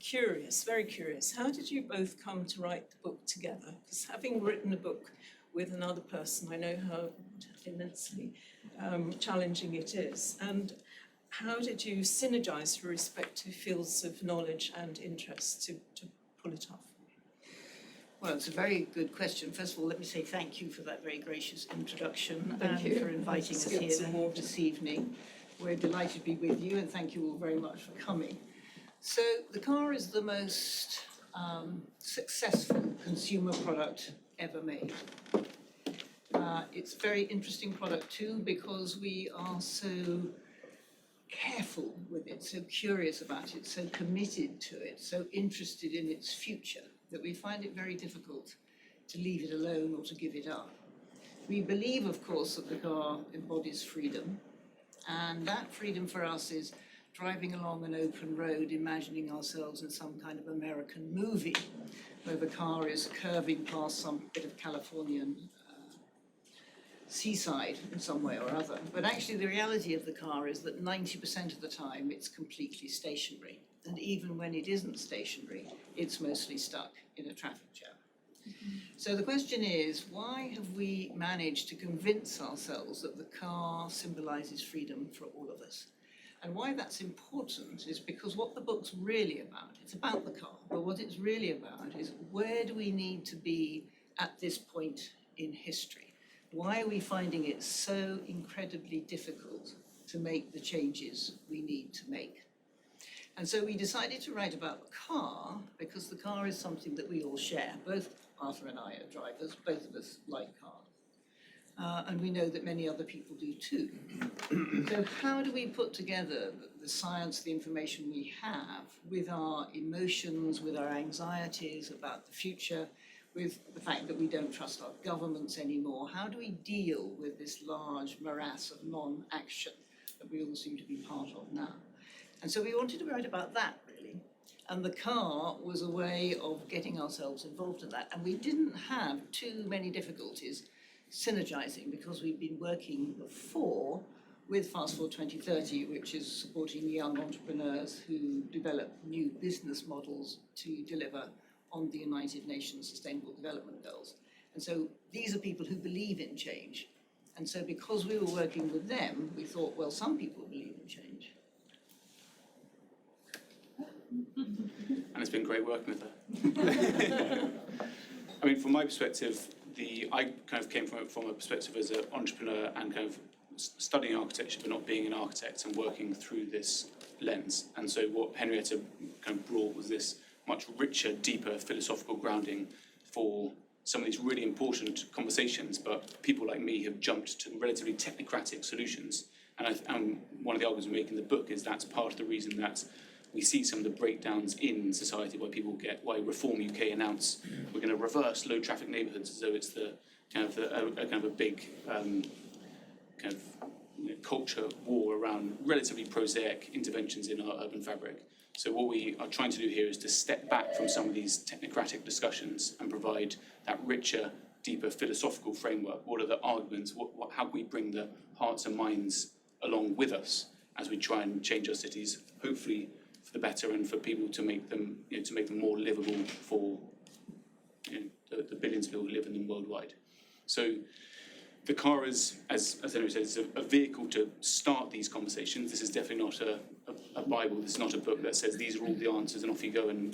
curious, very curious. How did you both come to write the book together? Because having written a book with another person, I know how immensely challenging it is. And how did you synergize your respective fields of knowledge and interest to pull it off? Well, it's a very good question. First of all, let me say thank you for that very gracious introduction Thank you for inviting us here this evening. We're delighted to be with you, and thank you all very much for coming. So the car is the most successful consumer product ever made. It's a very interesting product too, because we are so careful with it, so curious about it, so committed to it, so interested in its future, that we find it very difficult to leave it alone or to give it up. We believe, of course, that the car embodies freedom, and that freedom for us is driving along an open road, imagining ourselves in some kind of American movie, where the car is curving past some bit of Californian seaside in some way or other. But actually the reality of the car is that 90% of the time it's completely stationary. And even when it isn't stationary, it's mostly stuck in a traffic jam. So the question is, why have we managed to convince ourselves that the car symbolizes freedom for all of us? And why that's important is because what the book's really about, it's about the car, but what it's really about is, where do we need to be at this point in history? Why are we finding it so incredibly difficult to make the changes we need to make? And so we decided to write about the car, because the car is something that we all share. Both Arthur and I are drivers, both of us like cars. And we know that many other people do too. So how do we put together the science, the information we have, with our emotions, with our anxieties about the future, with the fact that we don't trust our governments anymore? How do we deal with this large morass of non-action that we all seem to be part of now? And so we wanted to write about that, really. And the car was a way of getting ourselves involved in that. And we didn't have too many difficulties synergizing, because we've been working before with Fast Forward 2030, which is supporting young entrepreneurs who develop new business models to deliver on the United Nations Sustainable Development Goals. And so these are people who believe in change. And so because we were working with them, we thought, well, some people believe in change. And it's been great working with her. I mean, from my perspective, I kind of came from a perspective as an entrepreneur and kind of studying architecture, but not being an architect, and working through this lens. And so what Henrietta kind of brought was this much richer, deeper philosophical grounding for some of these really important conversations, but people like me have jumped to relatively technocratic solutions. And one of the arguments we make in the book is that's part of the reason that we see some of the breakdowns in society, why Reform UK announce we're going to reverse low traffic neighbourhoods, as though it's the kind of a big culture war around relatively prosaic interventions in our urban fabric. So what we are trying to do here is to step back from some of these technocratic discussions and provide that richer, deeper philosophical framework. What are the arguments? How can we bring the hearts and minds along with us as we try and change our cities, hopefully for the better, and for people to make them more livable for the billions of people who live in them worldwide. So the car is, as Henry said, is a vehicle to start these conversations. This is definitely not a Bible. This is not a book that says these are all the answers and off you go. And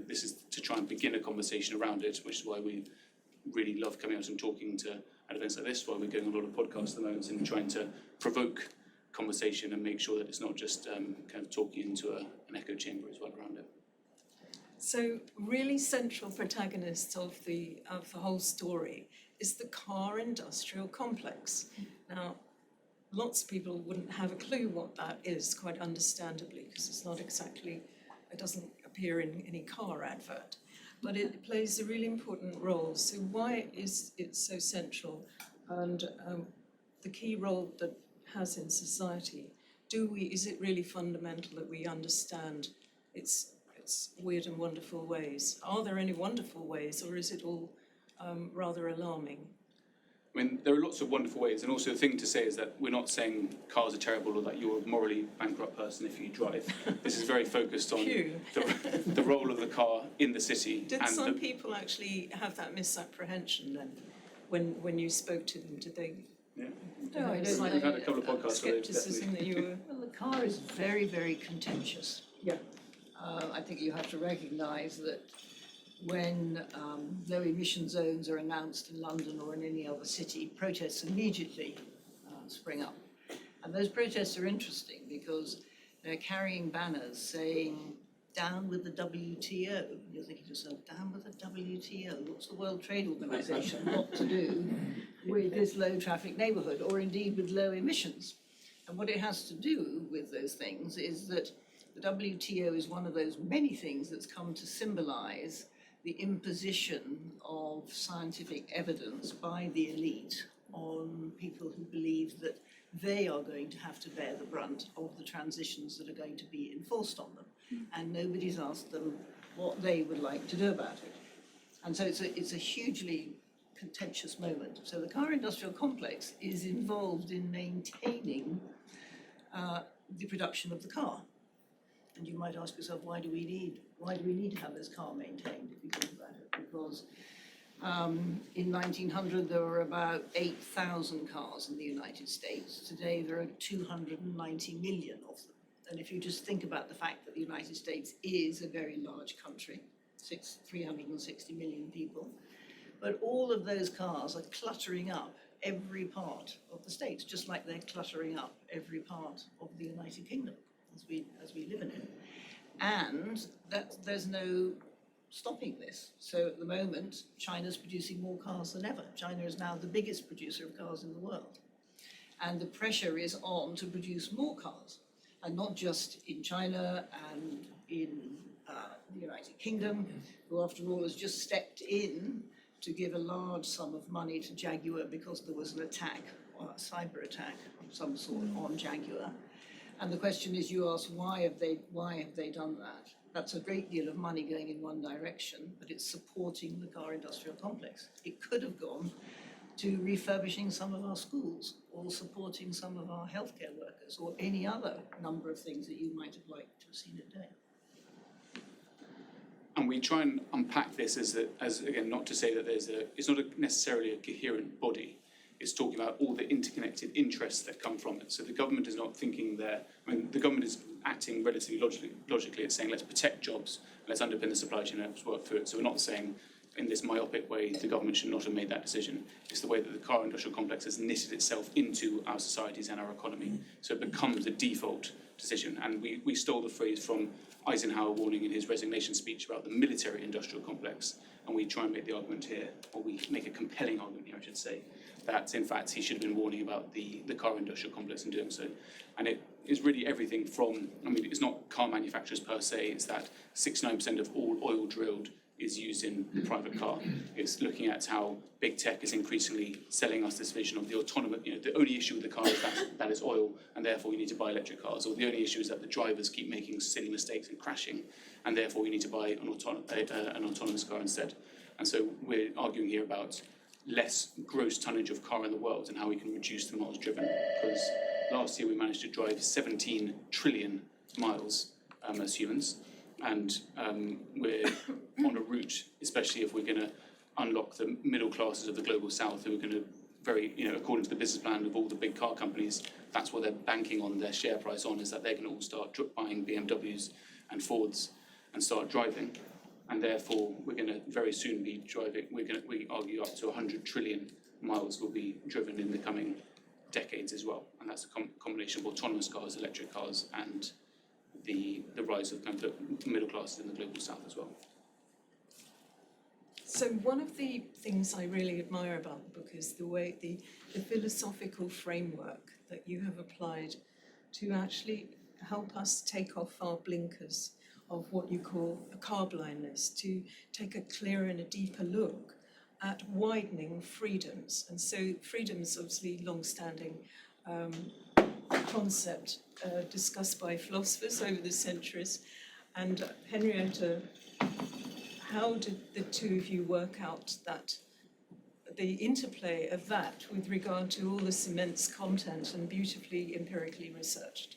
this is to try and begin a conversation around it, which is why we really love coming out and talking at events like this. Why we're doing a lot of podcasts at the moment and trying to provoke conversation and make sure that it's not just kind of talking into an echo chamber as well around it. So really central protagonist of the whole story is the car industrial complex. Now, lots of people wouldn't have a clue what that is, quite understandably, because it doesn't appear in any car advert, but it plays a really important role. So why is it so central, and the key role that it has in society? Is it really fundamental that we understand its weird and wonderful ways? Are there any wonderful ways, or is it all rather alarming? I mean, there are lots of wonderful ways, and also the thing to say is that we're not saying cars are terrible or that you're a morally bankrupt person if you drive. This is very focused on the role of the car in the city. Did some people actually have that misapprehension then, when you spoke to them? Did they? Yeah. No, I don't Slight We've had a couple of podcasts where they've Scepticism that you were. Well, the car is very, very contentious. Yeah. I think you have to recognise that when low emission zones are announced in London or in any other city, protests immediately spring up. And those protests are interesting because they're carrying banners saying, "Down with the WTO." You're thinking to yourself, down with the WTO? What's the World Trade Organization got to do with this low traffic neighbourhood, or indeed with low emissions? And what it has to do with those things is that the WTO is one of those many things that's come to symbolise the imposition of scientific evidence by the elite on people who believe that they are going to have to bear the brunt of the transitions that are going to be enforced on them. And nobody's asked them what they would like to do about it. And so it's a hugely contentious moment. So the car industrial complex is involved in maintaining the production of the car. And you might ask yourself, why do we need to have this car maintained, if you think about it? Because in 1900 there were about 8,000 cars in the United States. Today there are 290 million of them. And if you just think about the fact that the United States is a very large country, 360 million people, but all of those cars are cluttering up every part of the States, just like they're cluttering up every part of the United Kingdom as we live in it. And there's no stopping this. So at the moment, China's producing more cars than ever. China is now the biggest producer of cars in the world. And the pressure is on to produce more cars. And not just in China and in the United Kingdom, who after all has just stepped in to give a large sum of money to Jaguar because there was an attack, or a cyber attack of some sort on Jaguar. And the question is, you ask, why have they done that? That's a great deal of money going in one direction, but it's supporting the car industrial complex. It could have gone to refurbishing some of our schools, or supporting some of our healthcare workers, or any other number of things that you might have liked to have seen it doing. And we try and unpack this as again, not to say that it's not necessarily a coherent body. It's talking about all the interconnected interests that come from it. So the government is not thinking there. I mean, the government is acting relatively logically. It's saying, let's protect jobs, let's underpin the supply chain, let's work through it. So we're not saying, in this myopic way, the government should not have made that decision. It's the way that the car industrial complex has knitted itself into our societies and our economy. So it becomes the default decision. And we stole the phrase from Eisenhower warning in his resignation speech about the military industrial complex. And we try and make the argument here, or we make a compelling argument here, I should say, that in fact he should have been warning about the car industrial complex in doing so. And it is really everything from, I mean, it's not car manufacturers per se, it's that 69% of all oil drilled is used in the private car. It's looking at how big tech is increasingly selling us this vision of the autonomous, the only issue with the car is that it's oil, and therefore you need to buy electric cars, or the only issue is that the drivers keep making silly mistakes and crashing, and therefore you need to buy an autonomous car instead. And so we're arguing here about less gross tonnage of car in the world and how we can reduce the miles driven. Because last year we managed to drive 17 trillion miles as humans, and we're on a route, especially if we're going to unlock the middle classes of the global south, who are going to according to the business plan of all the big car companies, that's what they're banking on their share price on, is that they're going to all start buying BMWs and Fords and start driving. And therefore, we're going to very soon be driving, we argue up to 100 trillion miles will be driven in the coming decades as well. And that's a combination of autonomous cars, electric cars, and the rise of kind of the middle classes in the global south as well. So one of the things I really admire about the book is the way the philosophical framework that you have applied to actually help us take off our blinkers of what you call a car blindness, to take a clearer and a deeper look at widening freedoms. And so freedom's obviously long-standing concept discussed by philosophers over the centuries. And Henrietta, how did the two of you work out that the interplay of that with regard to all this immense content and beautifully empirically researched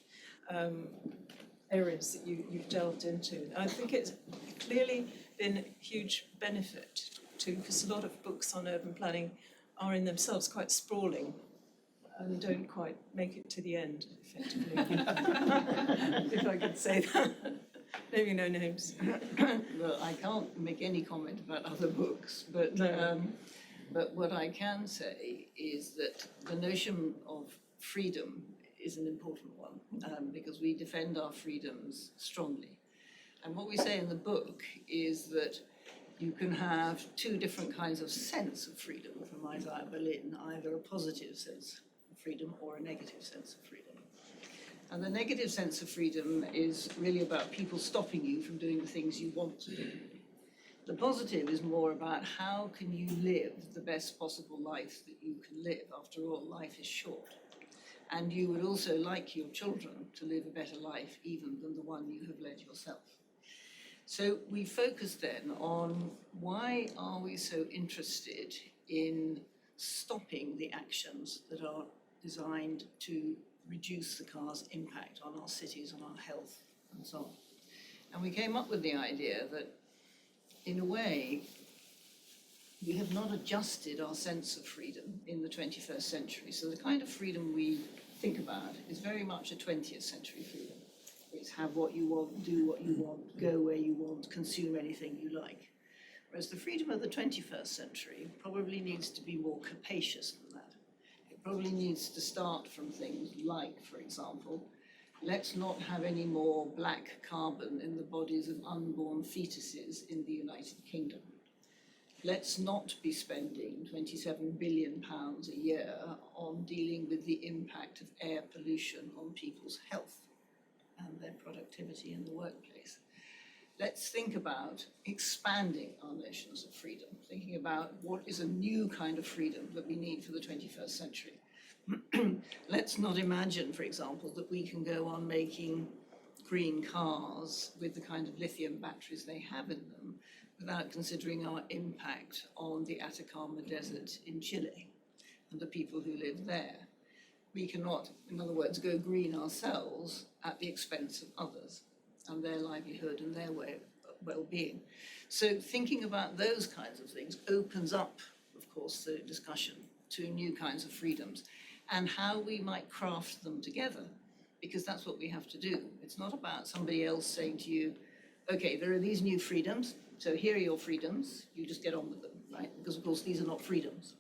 areas that you've delved into. I think it's clearly been a huge benefit to, because a lot of books on urban planning are in themselves quite sprawling and don't quite make it to the end, effectively. If I could say that. Maybe no names. Well, I can't make any comment about other books, but but what I can say is that the notion of freedom is an important one, because we defend our freedoms strongly. And what we say in the book is that you can have two different kinds of sense of freedom from Isaiah Berlin, either a positive sense of freedom or a negative sense of freedom. And the negative sense of freedom is really about people stopping you from doing the things you want to do. The positive is more about how can you live the best possible life that you can live. After all, life is short. And you would also like your children to live a better life even than the one you have led yourself. So we focus then on why are we so interested in stopping the actions that are designed to reduce the car's impact on our cities, on our health, and so on. And we came up with the idea that, in a way, we have not adjusted our sense of freedom in the 21st century. So the kind of freedom we think about is very much a 20th century freedom. It's have what you want, do what you want, go where you want, consume anything you like. Whereas the freedom of the 21st century probably needs to be more capacious than that. It probably needs to start from things like, for example, let's not have any more black carbon in the bodies of unborn fetuses in the United Kingdom. Let's not be spending £27 billion a year on dealing with the impact of air pollution on people's health and their productivity in the workplace. Let's think about expanding our notions of freedom, thinking about what is a new kind of freedom that we need for the 21st century. Let's not imagine, for example, that we can go on making green cars with the kind of lithium batteries they have in them without considering our impact on the Atacama Desert in Chile and the people who live there. We cannot, in other words, go green ourselves at the expense of others and their livelihood and their way of well-being. So thinking about those kinds of things opens up, of course, the discussion to new kinds of freedoms and how we might craft them together, because that's what we have to do. It's not about somebody else saying to you, okay, there are these new freedoms, so here are your freedoms, you just get on with them, right? Because, of course, these are not freedoms.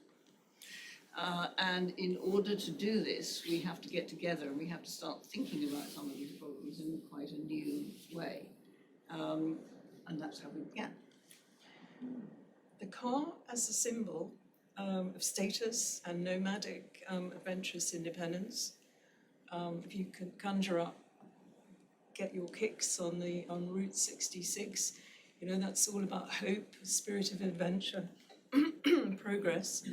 And in order to do this, we have to get together and we have to start thinking about some of these problems in quite a new way. And that's how we began. The car as a symbol of status and nomadic adventurous independence. If you can conjure up, get your kicks on Route 66, you know, that's all about hope, spirit of adventure, progress.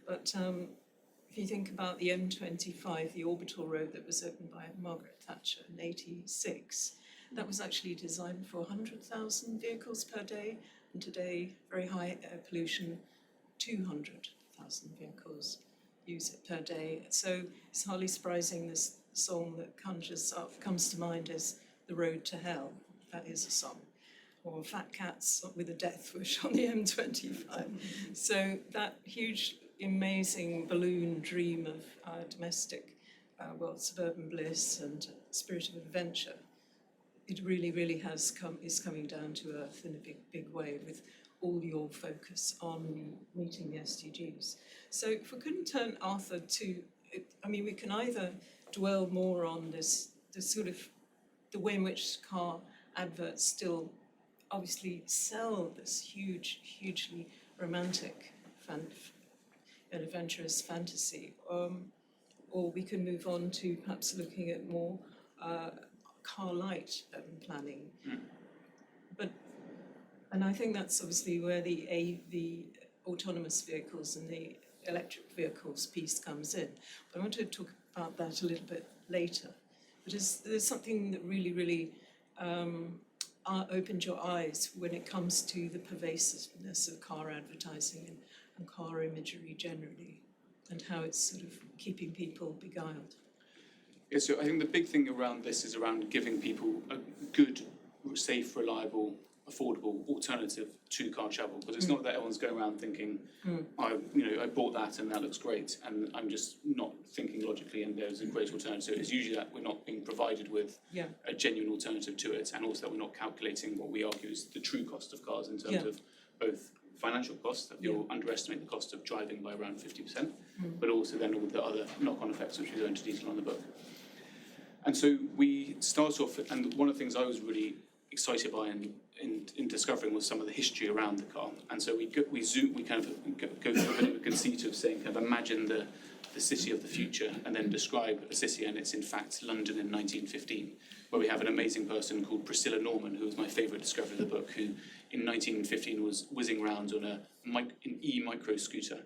But if you think about the M25, the orbital road that was opened by Margaret Thatcher in '86, that was actually designed for 100,000 vehicles per day, and today, very high air pollution, 200,000 vehicles use it per day. So it's hardly surprising this song that conjures up, comes to mind is The Road to Hell. That is a song. Or Fat Cats with a Death Wish on the M25. So that huge, amazing balloon dream of domestic, suburban bliss and spirit of adventure, it really, really is coming down to earth in a big way with all your focus on meeting the SDGs. So if we couldn't turn Arthur to, we can either dwell more on this sort of the way in which car adverts still obviously sell this hugely romantic and adventurous fantasy, or we can move on to perhaps looking at more car light urban planning. And I think that's obviously where the autonomous vehicles and the electric vehicles piece comes in. But I want to talk about that a little bit later. But there's something that really opened your eyes when it comes to the pervasiveness of car advertising and car imagery generally, and how it's sort of keeping people beguiled. Yeah, so I think the big thing around this is around giving people a good, safe, reliable, affordable alternative to car travel, because it's not that everyone's going around thinking, I bought that and that looks great, and I'm just not thinking logically and there's a great alternative. It's usually that we're not being provided with a genuine alternative to it, and also that we're not calculating what we argue is the true cost of cars in terms of both financial costs, that you'll underestimate the cost of driving by around 50%, but also then all the other knock-on effects which we go into detail on the book. And so we start off, and one of the things I was really excited by in discovering was some of the history around the car. And so we kind of go through a bit of a conceit of saying, kind of imagine the city of the future, and then describe a city, and it's in fact London in 1915, where we have an amazing person called Priscilla Norman, who was my favourite discovery of the book, who in 1915 was whizzing around on an e-micro scooter,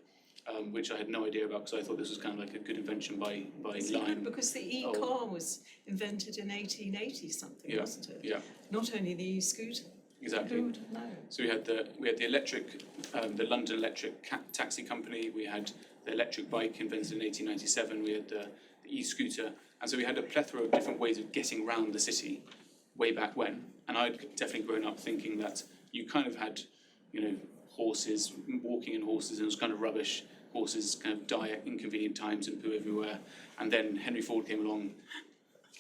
which I had no idea about, because I thought this was kind of like a good invention by Lime. Because the e-car was invented in 1880 something, wasn't it? Yeah. Not only the e-scooter. Exactly. Who would have known? So we had the electric, the London Electric Taxi Company. We had the electric bike invented in 1897. We had the e-scooter, and so we had a plethora of different ways of getting around the city way back when. And I'd definitely grown up thinking that you kind of had, horses, walking in horses, and it was kind of rubbish. Horses kind of die at inconvenient times and poo everywhere. And then Henry Ford came along,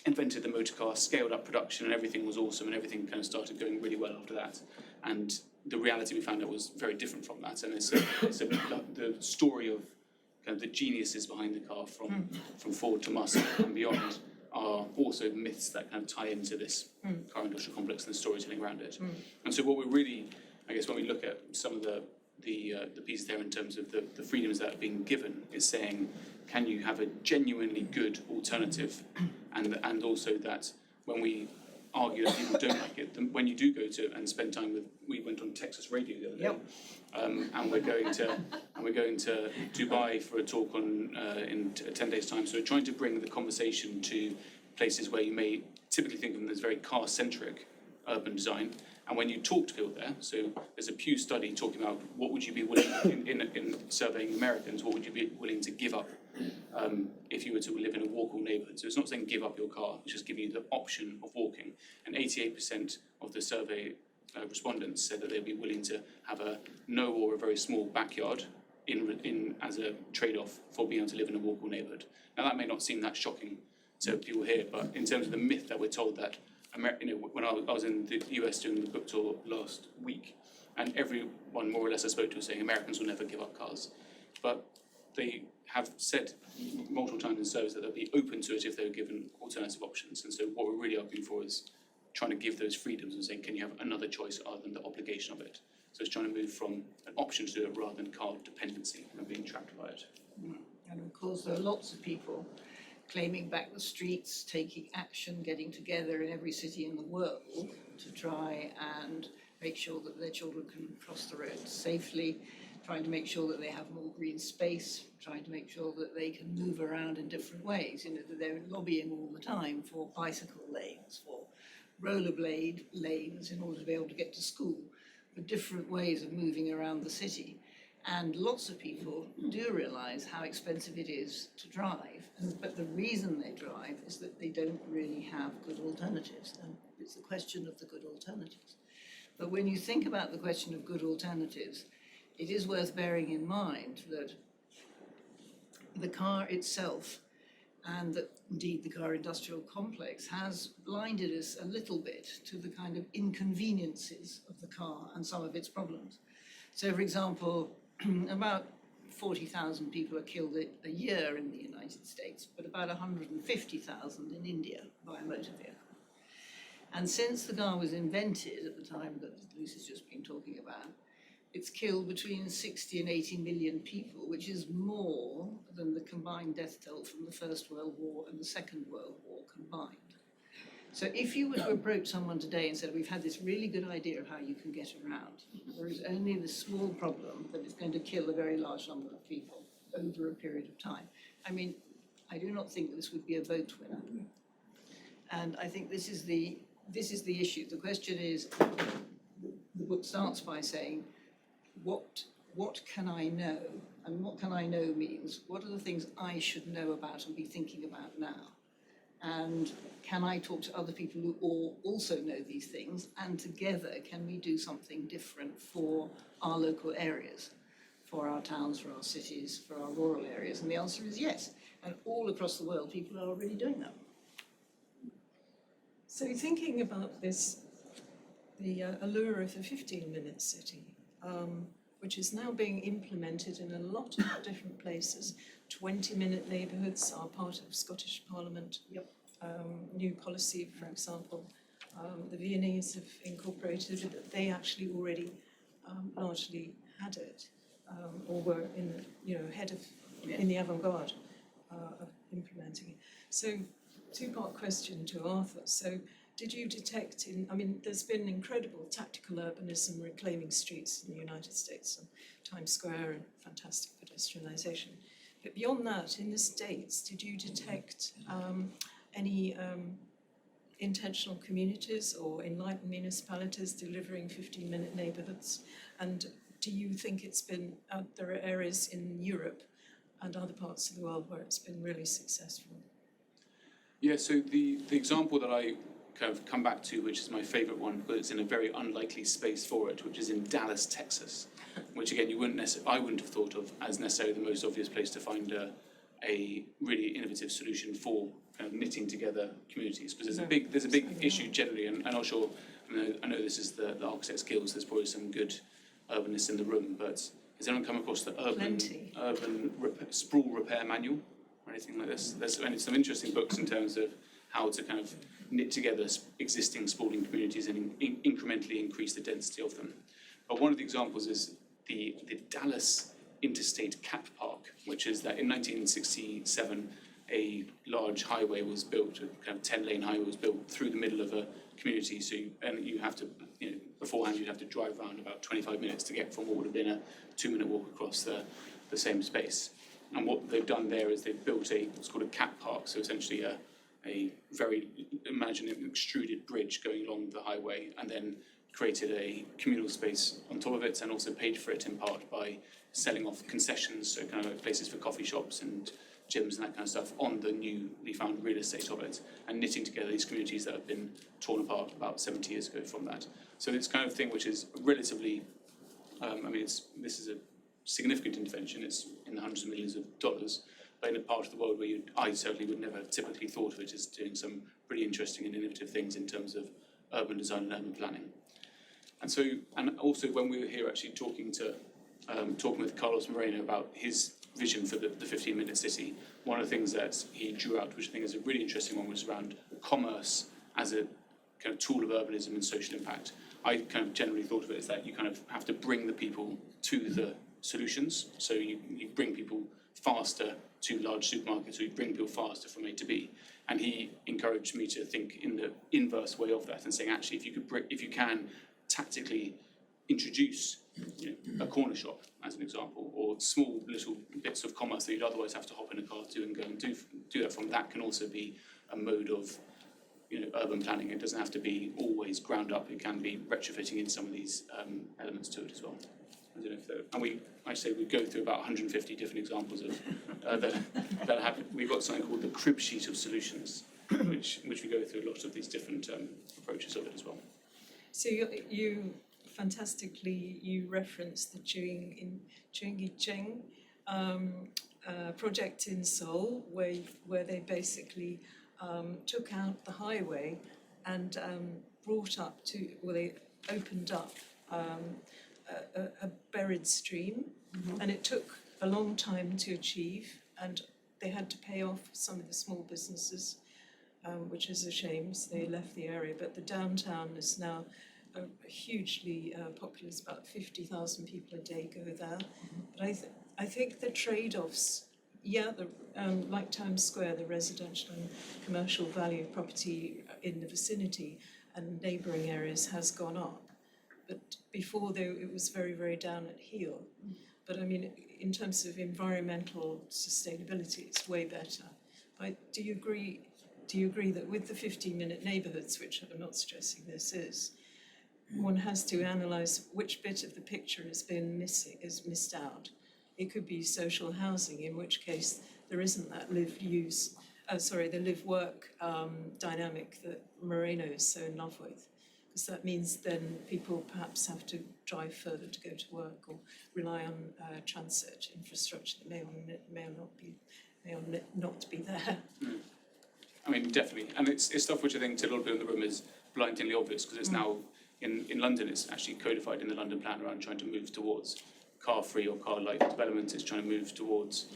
invented the motor car, scaled up production, and everything was awesome, and everything kind of started going really well after that. And the reality we found out was very different from that. And the story of kind of the geniuses behind the car, from Ford to Musk and beyond, are also myths that kind of tie into this car industrial complex and the storytelling around it. And so what we're really, I guess, when we look at some of the piece there in terms of the freedoms that are being given, is saying, can you have a genuinely good alternative, and also that when we argue that people don't like it, then when you do go to and spend time with, we went on Texas radio the other day, and we're going to Dubai for a talk on in 10 days' time. So we're trying to bring the conversation to places where you may typically think of them as very car-centric urban design. And when you talk to people there, so there's a Pew study talking about what would you be willing, in surveying Americans, what would you be willing to give up if you were to live in a walkable neighbourhood. So it's not saying give up your car, it's just giving you the option of walking. And 88% of the survey respondents said that they'd be willing to have a no or a very small backyard in as a trade-off for being able to live in a walkable neighbourhood. Now that may not seem that shocking to people here, but in terms of the myth that we're told that, when I was in the US doing the book tour last week, and everyone more or less I spoke to was saying Americans will never give up cars. But they have said multiple times in surveys that they'll be open to it if they were given alternative options. And so what we're really arguing for is trying to give those freedoms and saying, can you have another choice other than the obligation of it? So it's trying to move from an option to do it rather than car dependency and being trapped by it. And of course, there are lots of people claiming back the streets, taking action, getting together in every city in the world to try and make sure that their children can cross the road safely, trying to make sure that they have more green space, trying to make sure that they can move around in different ways. That they're lobbying all the time for bicycle lanes, for rollerblade lanes in order to be able to get to school, for different ways of moving around the city. And lots of people do realise how expensive it is to drive, but the reason they drive is that they don't really have good alternatives, and it's the question of the good alternatives. But when you think about the question of good alternatives, it is worth bearing in mind that the car itself, and that indeed the car industrial complex, has blinded us a little bit to the kind of inconveniences of the car and some of its problems. So, for example, about 40,000 people are killed a year in the United States, but about 150,000 in India by a motor vehicle. And since the car was invented at the time that Lucy's just been talking about, it's killed between 60 and 80 million people, which is more than the combined death toll from the First World War and the Second World War combined. So if you were to approach someone today and said, we've had this really good idea of how you can get around, there is only this small problem that it's going to kill a very large number of people over a period of time. I mean, I do not think that this would be a vote winner. And I think this is the issue. The question is, the book starts by saying, what what can I know? And what can I know means, what are the things I should know about and be thinking about now? And can I talk to other people who all also know these things? And together, can we do something different for our local areas, for our towns, for our cities, for our rural areas? And the answer is yes. And all across the world, people are already doing that. So thinking about this, the allure of the 15-minute city, which is now being implemented in a lot of different places. 20-minute neighbourhoods are part of Scottish Parliament. Yep. New policy, for example. The Viennese have incorporated it. They actually already largely had it, or were in the, ahead of, in the avant-garde of implementing it. So, two-part question to Arthur. So, did you detect there's been incredible tactical urbanism reclaiming streets in the United States and Times Square and fantastic pedestrianisation. But beyond that, in the States, did you detect any intentional communities or enlightened municipalities delivering 15-minute neighbourhoods? And do you think it's been, there are areas in Europe and other parts of the world where it's been really successful? Yeah, so the example that I kind of come back to, which is my favourite one, but it's in a very unlikely space for it, which is in Dallas, Texas, which again I wouldn't have thought of as necessarily the most obvious place to find a really innovative solution for kind of knitting together communities, because there's a big issue generally, and I'm not sure. I know this is the Architects Guild, so there's probably some good urbanists in the room, but has anyone come across the urban sprawl repair manual or anything like this? There's some interesting books in terms of how to kind of knit together existing sprawling communities and incrementally increase the density of them. But one of the examples is the Dallas Interstate Cat Park, which is that in 1967, a large highway was built, a kind of 10-lane highway was built through the middle of a community. So you have to, beforehand you'd have to drive around about 25 minutes to get from what would have been a 2-minute walk across the same space. And what they've done there is they've built what's called a cat park, so essentially a very, imagine an extruded bridge going along the highway, and then created a communal space on top of it, and also paid for it in part by selling off concessions, so kind of like places for coffee shops and gyms and that kind of stuff on the newly found real estate of it, and knitting together these communities that have been torn apart about 70 years ago from that. So it's kind of thing which is relatively, this is a significant intervention. It's in the hundreds of millions of dollars, but in a part of the world where I certainly would never have typically thought of it as doing some pretty interesting and innovative things in terms of urban design and urban planning. And also when we were here actually talking with Carlos Moreno about his vision for the 15-minute city, one of the things that he drew out, which I think is a really interesting one, was around commerce as a kind of tool of urbanism and social impact. I kind of generally thought of it as that you kind of have to bring the people to the solutions. So you bring people faster to large supermarkets, or you bring people faster from A to B. And he encouraged me to think in the inverse way of that, and saying actually if you can tactically introduce a corner shop as an example, or small little bits of commerce that you'd otherwise have to hop in a car to and go and do that from, that can also be a mode of urban planning. It doesn't have to be always ground up. It can be retrofitting in some of these elements to it as well. I don't know if we go through about 150 different examples of that happen. We've got something called the crib sheet of solutions, which we go through a lot of these different approaches of it as well. So you fantastically, you referenced the Cheng project in Seoul, where they basically took out the highway and they opened up a buried stream, and it took a long time to achieve, and they had to pay off some of the small businesses, which is a shame, so they left the area. But the downtown is now hugely populous, about 50,000 people a day go there. But I think the trade-offs, like Times Square, the residential and commercial value of property in the vicinity and neighbouring areas has gone up. But before, it was very, very down at heel. But I mean, in terms of environmental sustainability, it's way better. Do you agree that with the 15-minute neighbourhoods, which I'm not suggesting this is, one has to analyse which bit of the picture is missed out. It could be social housing, in which case there isn't that the live-work dynamic that Moreno is so in love with. Because that means then people perhaps have to drive further to go to work or rely on transit infrastructure that may or not be there. I mean, definitely. And it's stuff which I think to a lot of people in the room is blindingly obvious, because it's now, in London, it's actually codified in the London plan around trying to move towards car-free or car-light developments. It's trying to move towards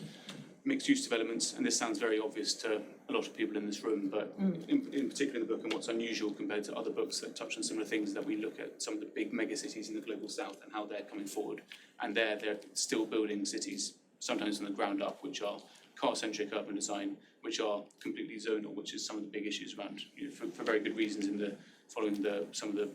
mixed-use developments, and this sounds very obvious to a lot of people in this room, but in particular in the book, and what's unusual compared to other books that touch on similar things, that we look at some of the big megacities in the global south and how they're coming forward, and they're still building cities, sometimes from the ground up, which are car-centric urban design, which are completely zonal, which is some of the big issues around, for very good reasons, following some of the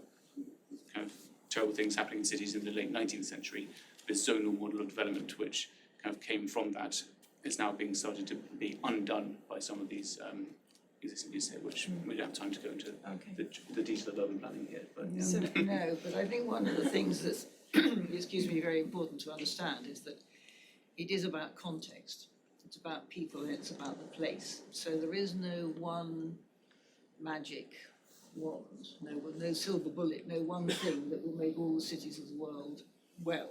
kind of terrible things happening in cities in the late 19th century. This zonal model of development, which kind of came from that, is now being started to be undone by some of these existing uses here, which we don't have time to go into the detail of urban planning here. But No, but I think one of the things that's, very important to understand is that it is about context. It's about people and it's about the place. So there is no one magic wand, no silver bullet, no one thing that will make all the cities of the world well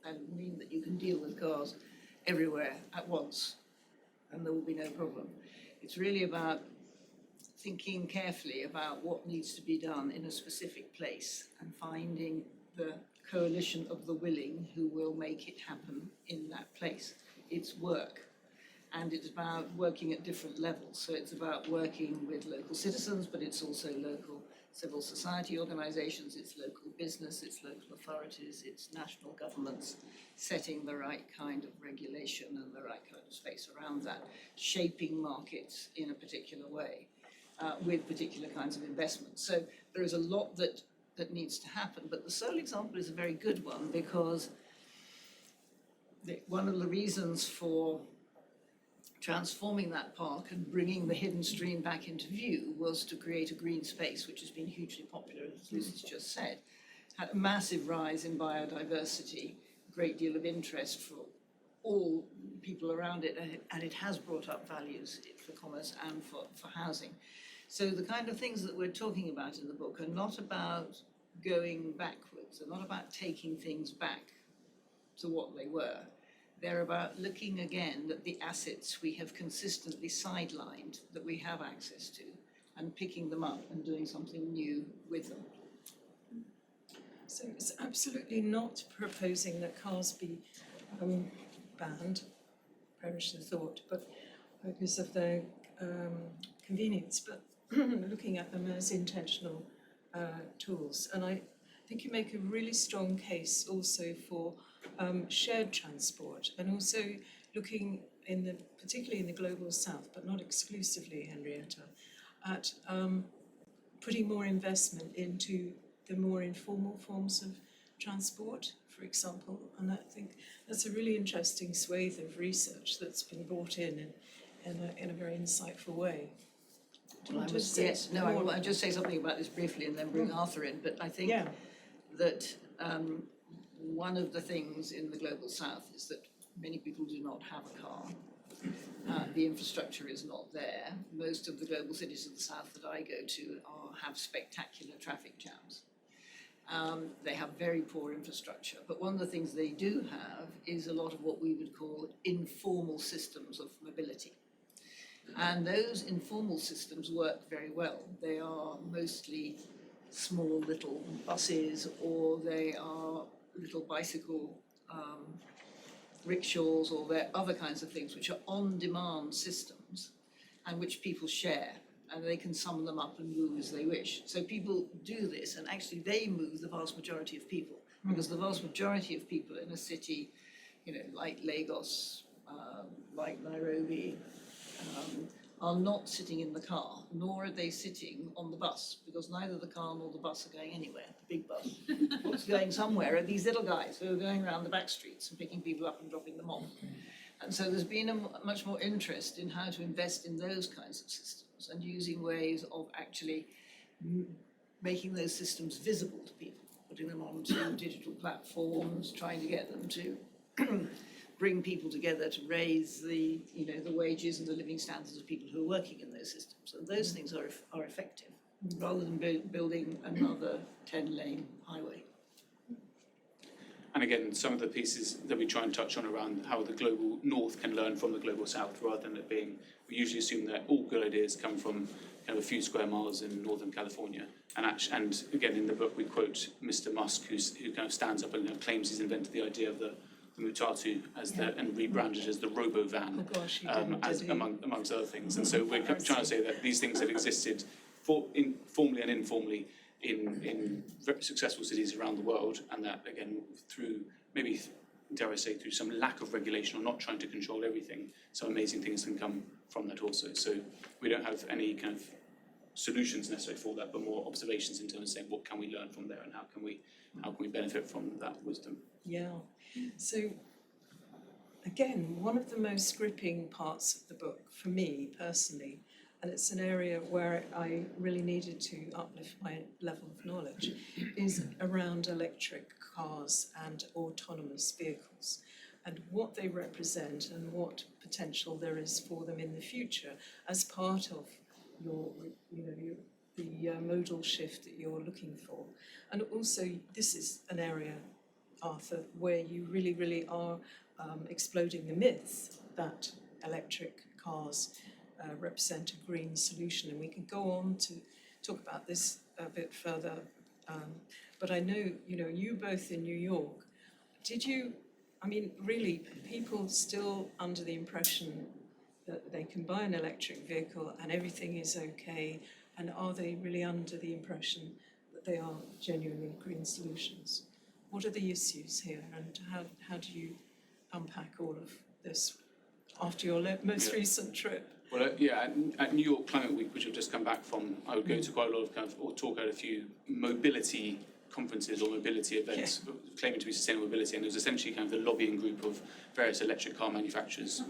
and mean that you can deal with cars everywhere at once and there will be no problem. It's really about thinking carefully about what needs to be done in a specific place and finding the coalition of the willing who will make it happen in that place. It's work, and it's about working at different levels. So it's about working with local citizens, but it's also local civil society organisations, it's local business, it's local authorities, it's national governments setting the right kind of regulation and the right kind of space around that, shaping markets in a particular way with particular kinds of investments. So there is a lot that needs to happen, but the Seoul example is a very good one, because one of the reasons for transforming that park and bringing the hidden stream back into view was to create a green space, which has been hugely popular, as Lucy's just said. Had a massive rise in biodiversity, a great deal of interest for all people around it, and it has brought up values for commerce and for housing. So the kind of things that we're talking about in the book are not about going backwards, they're not about taking things back to what they were. They're about looking again at the assets we have consistently sidelined that we have access to and picking them up and doing something new with them. So it's absolutely not proposing that cars be banned, perish the thought, but because of their convenience, but looking at them as intentional tools. And I think you make a really strong case also for shared transport, and also looking particularly in the global south, but not exclusively, Henrietta, at putting more investment into the more informal forms of transport, for example. And I think that's a really interesting swathe of research that's been brought in a very insightful way. I'll just say something about this briefly and then bring Arthur in, but I think that one of the things in the global south is that many people do not have a car. The infrastructure is not there. Most of the global cities of the south that I go to have spectacular traffic jams. They have very poor infrastructure, but one of the things they do have is a lot of what we would call informal systems of mobility. And those informal systems work very well. They are mostly small little buses, or they are little bicycle rickshaws, or they're other kinds of things which are on-demand systems and which people share, and they can sum them up and move as they wish. So people do this, and actually they move the vast majority of people, because the vast majority of people in a city, like Lagos, like Nairobi, are not sitting in the car, nor are they sitting on the bus, because neither the car nor the bus are going anywhere. The big bus, what's going somewhere are these little guys who are going around the back streets and picking people up and dropping them off. And so there's been a much more interest in how to invest in those kinds of systems and using ways of actually making those systems visible to people. putting them onto digital platforms, trying to get them to bring people together to raise the, the wages and the living standards of people who are working in those systems. And those things are effective, rather than building another 10-lane highway. And again, some of the pieces that we try and touch on around how the global north can learn from the global south, rather than it being, we usually assume that all good ideas come from kind of a few square miles in Northern California. And again, in the book, we quote Mr. Musk, who kind of stands up and claims he's invented the idea of the Mutatu and rebranded as the Robo-van, amongst other things. And so we're trying to say that these things have existed formally and informally in very successful cities around the world, and that again through maybe, dare I say, through some lack of regulation or not trying to control everything, some amazing things can come from that also. So we don't have any kind of solutions necessarily for that, but more observations in terms of saying what can we learn from there and how can we benefit from that wisdom. Yeah. So again, one of the most gripping parts of the book for me personally, and it's an area where I really needed to uplift my level of knowledge, is around electric cars and autonomous vehicles, and what they represent and what potential there is for them in the future as part of the modal shift that you're looking for. And also, this is an area, Arthur, where you really, really are exploding the myth that electric cars represent a green solution, and we can go on to talk about this a bit further. But I know, you both in New York, really, people still under the impression that they can buy an electric vehicle and everything is okay, and are they really under the impression that they are genuinely green solutions? What are the issues here, and how do you unpack all of this after your most recent trip? Well, at New York Climate Week, which I've just come back from, I would go to quite a lot of or talk at a few mobility conferences or mobility events claiming to be sustainable mobility, and it was essentially kind of the lobbying group of various electric car manufacturers,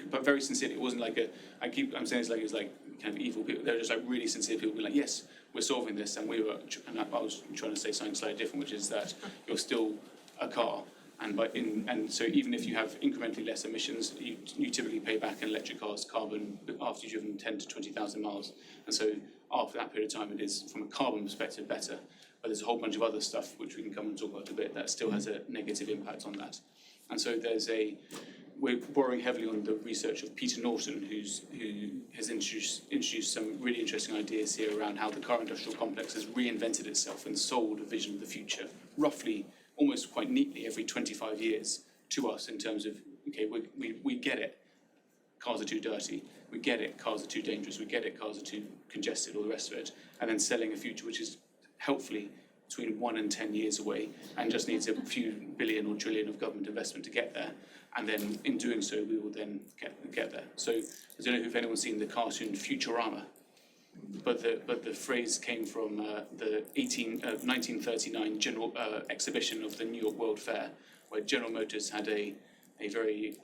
but very sincerely. It wasn't like I'm saying it was like kind of evil people. They were just like really sincere people being like, yes, we're solving this, and I was trying to say something slightly different, which is that you're still a car. And so even if you have incrementally less emissions, you typically pay back an electric car's carbon after you've driven 10 to 20,000 miles. And so after that period of time, it is, from a carbon perspective, better. But there's a whole bunch of other stuff, which we can come and talk about a bit, that still has a negative impact on that. And so we're borrowing heavily on the research of Peter Norton, who has introduced some really interesting ideas here around how the car industrial complex has reinvented itself and sold a vision of the future, roughly, almost quite neatly, every 25 years to us, in terms of, okay, we get it, cars are too dirty, we get it, cars are too dangerous, we get it, cars are too congested, all the rest of it, and then selling a future which is helpfully between 1 and 10 years away and just needs a few billion or trillion of government investment to get there, and then in doing so we will then get there. So I don't know if anyone's seen the cartoon Futurama, but the phrase came from the 1939 general exhibition of the New York World Fair, where General Motors had a very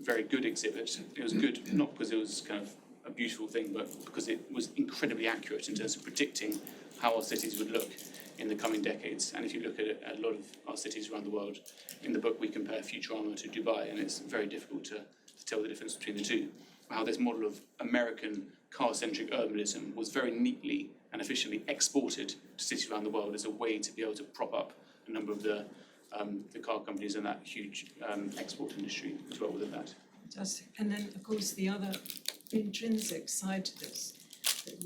very good exhibit. It was good not because it was kind of a beautiful thing, but because it was incredibly accurate in terms of predicting how our cities would look in the coming decades. And if you look at a lot of our cities around the world, in the book we compare Futurama to Dubai, and it's very difficult to tell the difference between the two. How this model of American car-centric urbanism was very neatly and efficiently exported to cities around the world as a way to be able to prop up a number of the car companies and that huge export industry as well within that. Fantastic. And then, of course, the other intrinsic side to this that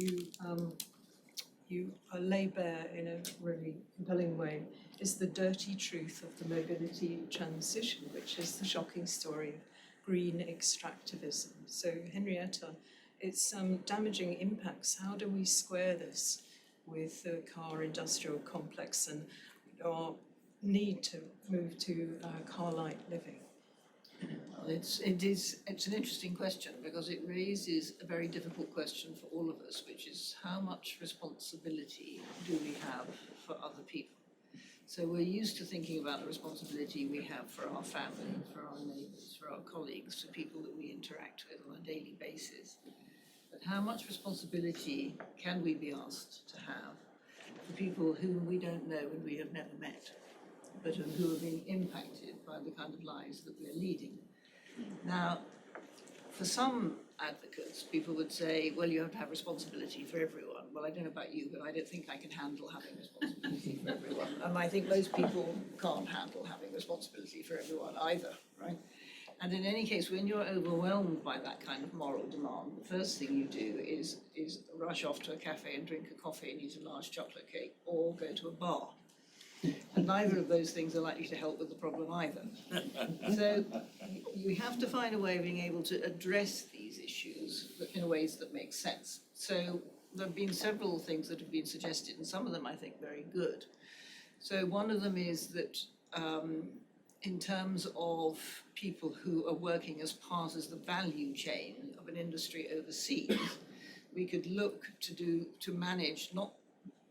you lay bare in a really compelling way is the dirty truth of the mobility transition, which is the shocking story of green extractivism. So, Henrietta, it's damaging impacts. How do we square this with the car industrial complex and our need to move to car-light living? Well, it's an interesting question, because it raises a very difficult question for all of us, which is how much responsibility do we have for other people? So we're used to thinking about the responsibility we have for our family, for our neighbours, for our colleagues, for people that we interact with on a daily basis. But how much responsibility can we be asked to have for people whom we don't know and we have never met, but who are being impacted by the kind of lives that we're leading. Now, for some advocates, people would say, well, you have to have responsibility for everyone. Well, I don't know about you, but I don't think I can handle having responsibility for everyone. And I think most people can't handle having responsibility for everyone either, right? And in any case, when you're overwhelmed by that kind of moral demand, the first thing you do is rush off to a cafe and drink a coffee and eat a large chocolate cake, or go to a bar. And neither of those things are likely to help with the problem either. So you have to find a way of being able to address these issues in ways that make sense. So there have been several things that have been suggested, and some of them I think very good. So one of them is that in terms of people who are working as part of the value chain of an industry overseas, we could look to manage not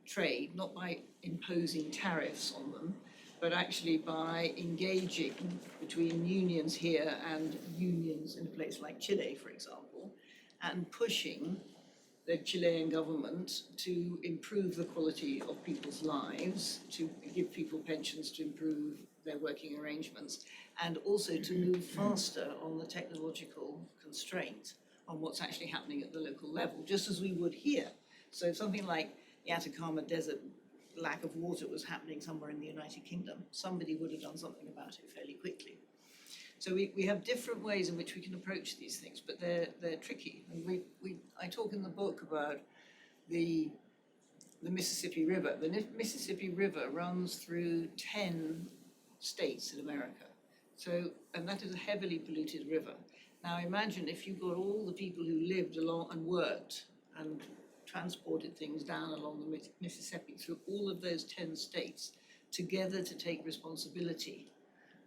trade, not by imposing tariffs on them, but actually by engaging between unions here and unions in a place like Chile, for example, and pushing the Chilean government to improve the quality of people's lives, to give people pensions, to improve their working arrangements, and also to move faster on the technological constraint on what's actually happening at the local level, just as we would here. So something like the Atacama Desert lack of water was happening somewhere in the United Kingdom, somebody would have done something about it fairly quickly. So we have different ways in which we can approach these things, but they're tricky. And I talk in the book about the Mississippi River. The Mississippi River runs through 10 states in America. So, and that is a heavily polluted river. Now imagine if you got all the people who lived along and worked and transported things down along the Mississippi through all of those 10 states together to take responsibility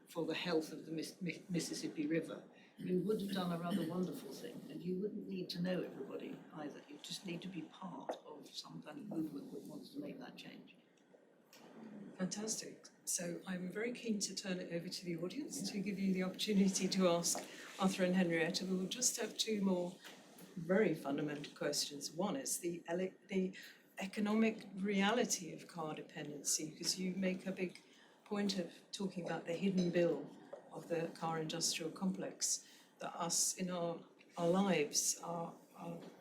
for the health of the Mississippi River. You would have done a rather wonderful thing, and you wouldn't need to know everybody either. You just need to be part of some kind of movement that wants to make that change. Fantastic. So I'm very keen to turn it over to the audience to give you the opportunity to ask Arthur and Henrietta. We will just have two more very fundamental questions. One is the economic reality of car dependency, because you make a big point of talking about the hidden bill of the car industrial complex, that us in our lives are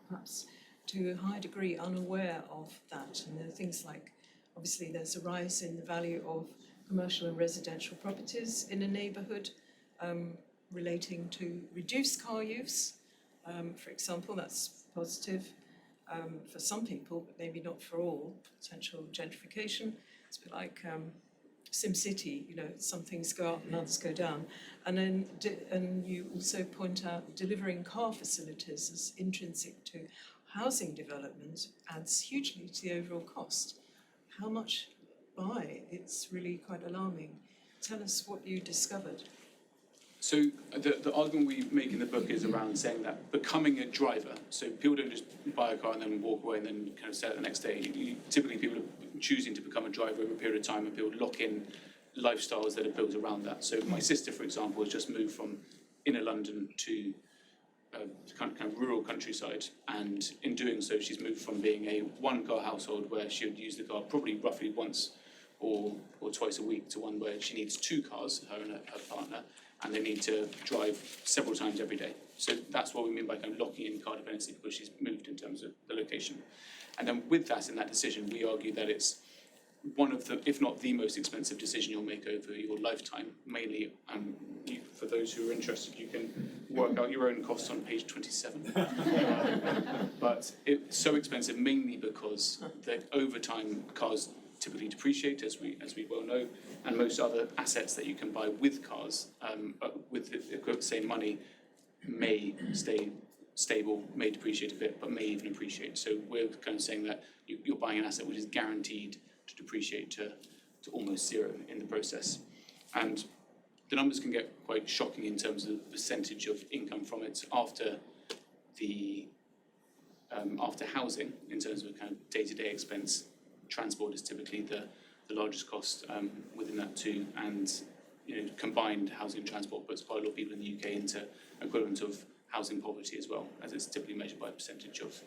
perhaps to a high degree unaware of that. And there are things like, obviously there's a rise in the value of commercial and residential properties in a neighbourhood relating to reduced car use. For example, that's positive for some people, but maybe not for all. Potential gentrification. It's a bit like SimCity, you know, some things go up and others go down. And then and you also point out delivering car facilities as intrinsic to housing development adds hugely to the overall cost. How much by? It's really quite alarming. Tell us what you discovered. So the argument we make in the book is around saying that becoming a driver, so people don't just buy a car and then walk away and then kind of sell it the next day. Typically people are choosing to become a driver over a period of time and build lock-in lifestyles that are built around that. So my sister, for example, has just moved from inner London to kind of rural countryside, and in doing so she's moved from being a one-car household where she would use the car probably roughly once or twice a week to one where she needs two cars, her and her partner, and they need to drive several times every day. So that's what we mean by kind of locking in car dependency, because she's moved in terms of the location. And then with that, in that decision, we argue that it's one of the, if not the most expensive decision you'll make over your lifetime. Mainly, for those who are interested, you can work out your own costs on page 27. But it's so expensive mainly because over time cars typically depreciate, as we well know, and most other assets that you can buy with cars, with the same money, may stay stable, may depreciate a bit, but may even appreciate. So we're kind of saying that you're buying an asset which is guaranteed to depreciate to almost zero in the process. And the numbers can get quite shocking in terms of the percentage of income from it after housing, in terms of kind of day-to-day expense. Transport is typically the largest cost within that too, and combined housing and transport puts quite a lot of people in the UK into equivalent of housing poverty as well, as it's typically measured by a percentage of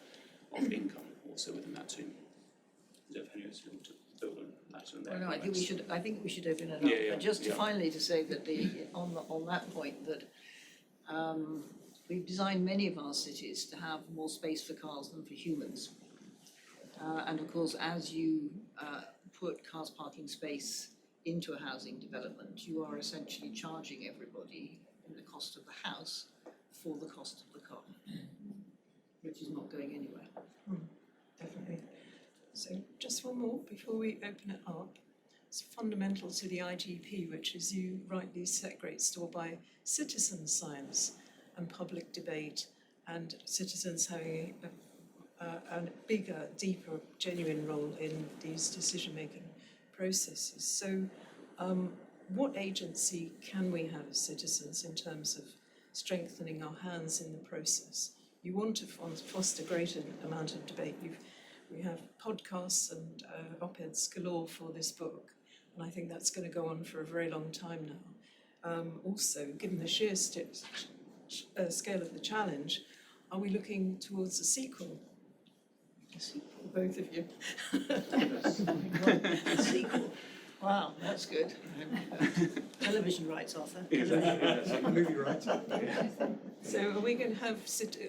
income also within that too. Is that Yes, to build on that and Well, their no, I think we should open it up. Yeah, yeah, But just to yeah. finally to say that on that point that we've designed many of our cities to have more space for cars than for humans. And of course, as you put cars parking space into a housing development, you are essentially charging everybody in the cost of the house for the cost of the car, which is not going anywhere. Definitely. So just one more before we open it up. It's fundamental to the IGP, which is you rightly set great store by citizen science and public debate and citizens having a bigger, deeper, genuine role in these decision-making processes. So what agency can we have as citizens in terms of strengthening our hands in the process? You want to foster greater amount of debate. We have podcasts and op-eds galore for this book, and I think that's going to go on for a very long time now. Also, given the sheer scale of the challenge, are we looking towards a sequel? A sequel, both of you. A sequel. Wow, that's good. Television rights, Arthur. Movie writer. So are we going to have,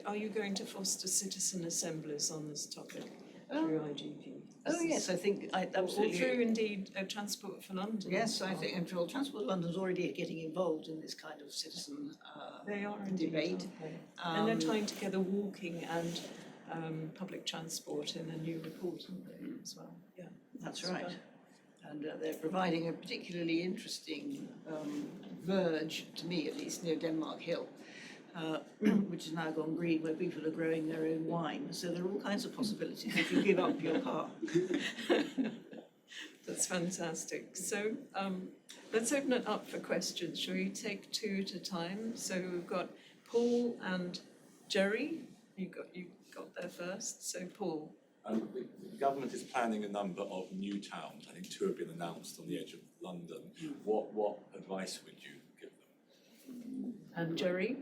are you going to foster citizen assemblies on this topic through IGP? Oh yes, I think Or absolutely. through indeed Transport for London? Yes, I think, and Transport London's already getting involved in this kind of citizen They are indeed, debate. aren't they? And they're tying together walking and public transport in a new report, aren't they, as well? Yeah. That's right. And they're providing a particularly interesting verge, to me at least, near Denmark Hill, which has now gone green, where people are growing their own wine. So there are all kinds of possibilities if you give up your car. That's fantastic. So let's open it up for questions. Shall we take two at a time? So we've got Paul and Jerry. You got there first. So Paul. The government is planning a number of new towns. I think 2 have been announced on the edge of London. What advice would you give them? And Jerry.